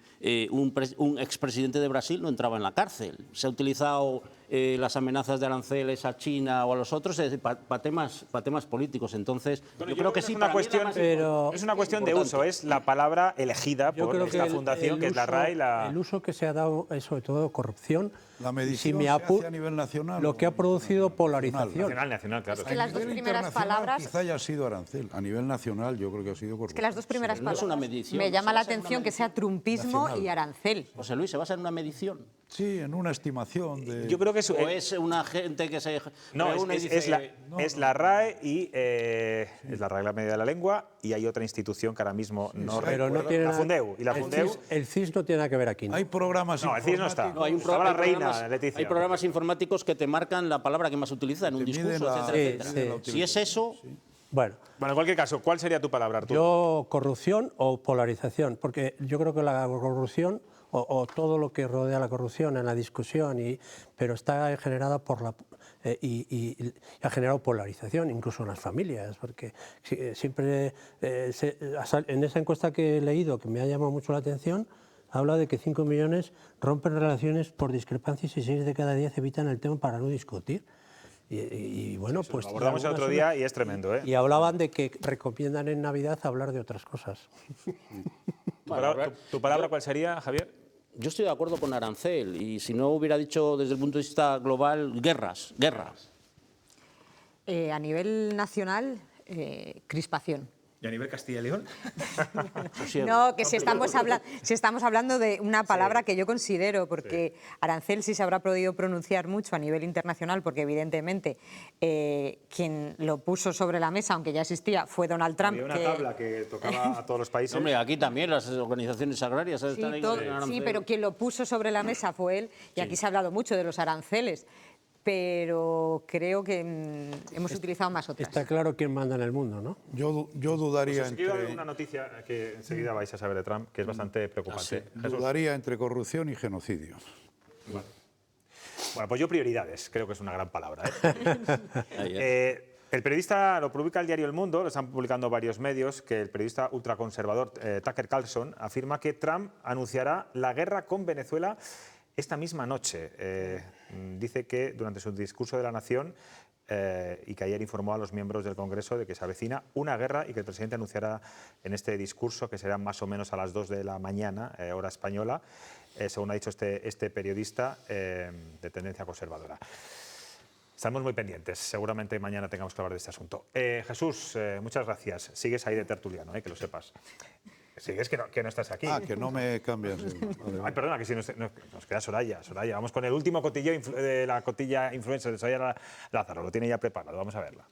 un expresidente de Brasil no entraba en la cárcel. Se ha utilizado las amenazas de aranceles a China o a los otros para temas políticos. Entonces, yo creo que sí, es una cuestión de uso, es la palabra elegida por esta fundación, que es la RAE. El uso que se ha dado es sobre todo corrupción. La medición se hace a nivel nacional. Lo que ha producido polarización. Nacional, claro. Es que las dos primeras palabras... Quizá haya sido arancel. A nivel nacional yo creo que ha sido corrupción. Es que las dos primeras palabras... No es una medición, me llama la atención que sea trumpismo nacional. Y arancel. José Luis, ¿se basa en una medición? Sí, en una estimación de... Yo creo que ¿O es una gente que se no, reúne y dice... es la RAE y es la Regla Media de la Lengua, y hay otra institución que ahora mismo no recuerdo, la Fundeu. Y la Fundeu... El CIS no tiene nada que ver aquí, ¿no? Hay programas No, el CIS no está. No, hay Leticia. Hay programas informáticos que te marcan la palabra que más se utiliza en un discurso, etcétera. Si es eso... Bueno, en cualquier caso, ¿cuál sería tu palabra, Arturo? Yo, corrupción o polarización, porque yo creo que la corrupción o todo lo que rodea la corrupción en la discusión, pero está generada por y ha generado polarización, incluso en las familias, porque siempre en esa encuesta que he leído, que me ha llamado mucho la atención, habla de que 5 millones rompen relaciones por discrepancias y 6 de cada 10 evitan el tema para no discutir. Y bueno, pues lo abordamos el otro día y es tremendo, ¿eh? Y hablaban de que recomiendan en Navidad hablar de otras cosas. ¿Tu palabra cuál sería, Javier? Yo estoy de acuerdo con arancel, y si no hubiera dicho desde el punto de vista global, guerras. A nivel nacional, crispación. Y ¿Y a nivel Castilla y León? No, que si estamos hablando de una palabra que yo considero, porque arancel sí se habrá podido pronunciar mucho a nivel internacional, porque evidentemente quien lo puso sobre la mesa, aunque ya existía, fue Donald Trump. Había una tabla que tocaba a todos los países. Hombre, aquí también las organizaciones agrarias están ahí. Sí, pero quien lo puso sobre la mesa fue él, y aquí se ha hablado mucho de los aranceles, pero creo que hemos utilizado más otras. Está claro quién manda en el mundo, ¿no? Yo dudaría Pues entre... una noticia que enseguida vais a saber de Trump, que es bastante preocupante. Dudaría entre corrupción y genocidio. Bueno, pues yo prioridades, creo que es una gran palabra. El periodista, lo publica el diario El Mundo, lo están publicando varios medios, que el periodista ultraconservador Tucker Carlson afirma que Trump anunciará la guerra con Venezuela esta misma noche. Dice que durante su discurso de la Nación y que ayer informó a los miembros del Congreso de que se avecina una guerra y que el presidente anunciará en este discurso, que será más o menos a las 2 de la mañana, hora española, según ha dicho este periodista de tendencia conservadora. Estamos muy pendientes, seguramente mañana tengamos que hablar de este asunto. Jesús, muchas gracias. Sigues ahí de tertuliano, que lo sepas. Sigues que no estás aquí. Que no me cambias. Ay, perdona, que si nos queda Soraya. Vamos con el último cotillo de la cotilla influencer de Soraya Lázaro. Lo tiene ya preparado, vamos a verla.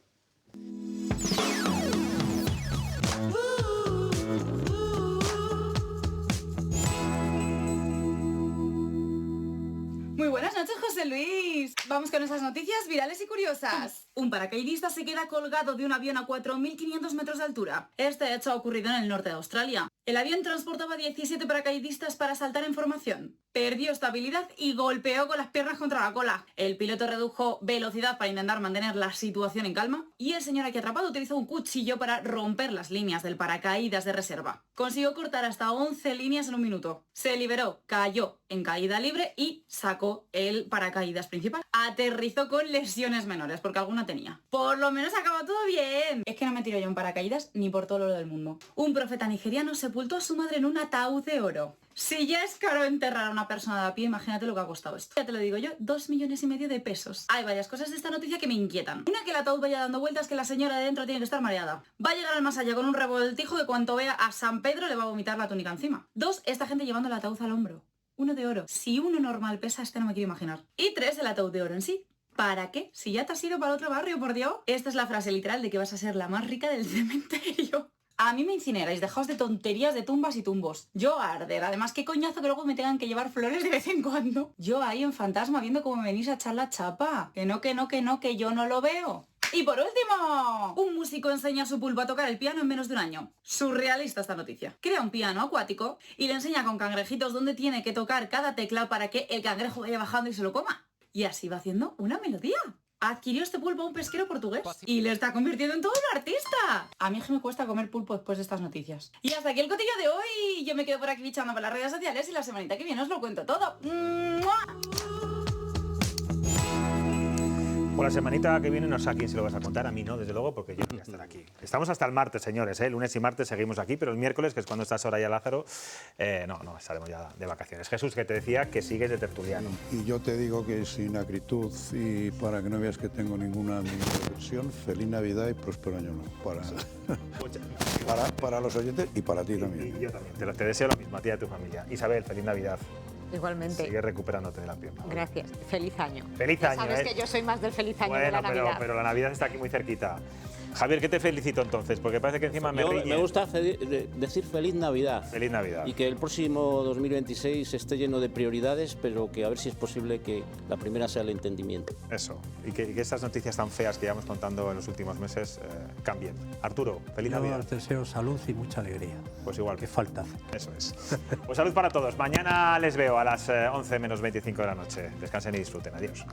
Muy buenas noches, José Luis. Vamos con esas noticias virales y curiosas. Un paracaidista se queda colgado de un avión a 4.500 metros de altura. Este hecho ha ocurrido en el norte de Australia. El avión transportaba 17 paracaidistas para saltar en formación. Perdió estabilidad y golpeó con las piernas contra la cola. El piloto redujo velocidad para intentar mantener la situación en calma y el señor aquí atrapado utilizó un cuchillo para romper las líneas del paracaídas de reserva. Consiguió cortar hasta 11 líneas en un minuto. Se liberó, cayó en caída libre y sacó el paracaídas principal. Aterrizó con lesiones menores, porque alguna tenía. Por lo menos acabó todo bien. Es que no me tiro yo en paracaídas ni por todo lo del mundo. Un profeta nigeriano sepultó a su madre en un ataúd de oro. Si ya es caro enterrar a una persona de a pie, imagínate lo que ha costado esto. Ya te lo digo yo, 2,5 millones de pesos. Hay varias cosas de esta noticia que me inquietan. Una, que el ataúd vaya dando vueltas, que la señora de dentro tiene que estar mareada. Va a llegar al más allá con un revoltijo que cuando vea a San Pedro le va a vomitar la túnica encima. 2, esta gente llevando el ataúd al hombro. Uno de oro. Si uno normal pesa, no me quiero imaginar. Y 3, el ataúd de oro en sí. ¿Para qué? Si ya te has ido para otro barrio, por Dios. Esta es la frase literal de que vas a ser la más rica del cementerio. A mí me incineráis, dejaos de tonterías de tumbas y tumbos. Yo a arder, además qué coñazo que luego me tengan que llevar flores de vez en cuando. Yo ahí en fantasma viendo cómo me venís a echar la chapa. Que yo no lo veo. Y por último, un músico enseña a su pulpo a tocar el piano en menos de un año. Surrealista esta noticia. Crea un piano acuático y le enseña con cangrejitos dónde tiene que tocar cada tecla para que el cangrejo vaya bajando y se lo coma. Y así va haciendo una melodía. Adquirió este pulpo a un pesquero portugués y le está convirtiendo en todo un artista. A mí es que me cuesta comer pulpo después de estas noticias. Y hasta aquí el cotillo de hoy. Yo me quedo por aquí bichando por las redes sociales y la semanita que viene os lo cuento todo. ¡Mua! Por la semanita que viene no sé a quién se lo vas a contar, a mí no, desde luego, porque yo voy a estar aquí. Estamos hasta el martes, señores, lunes y martes seguimos aquí, pero el miércoles, que es cuando está Soraya Lázaro, no, estaremos ya de vacaciones. Jesús, que te decía que sigues de tertuliano. Y yo te digo que sin acritud y para que no veas que tengo ninguna diversión, feliz Navidad y próspero año nuevo para los oyentes y para ti también. Y yo también, te deseo lo mismo a ti y a tu familia. Isabel, feliz Navidad. Igualmente. Sigue recuperándote de la pierna. Gracias. Feliz año. Feliz año. Sabes que yo soy más del feliz año de la Navidad. Pero la Navidad está aquí muy cerquita. Javier, ¿qué te felicito entonces? Porque parece que encima me gusta decir feliz Navidad. Feliz Navidad. Y que el próximo 2026 esté lleno de prioridades, pero que a ver si es posible que la primera sea el entendimiento. Eso. Y que estas noticias tan feas que llevamos contando en los últimos meses cambien. Arturo, feliz Navidad. Os deseo salud y mucha alegría. Pues igual. Que falta. Eso es. Pues salud para todos. Mañana les veo a las 11 menos 25 de la noche. Descansen y disfruten. Adiós.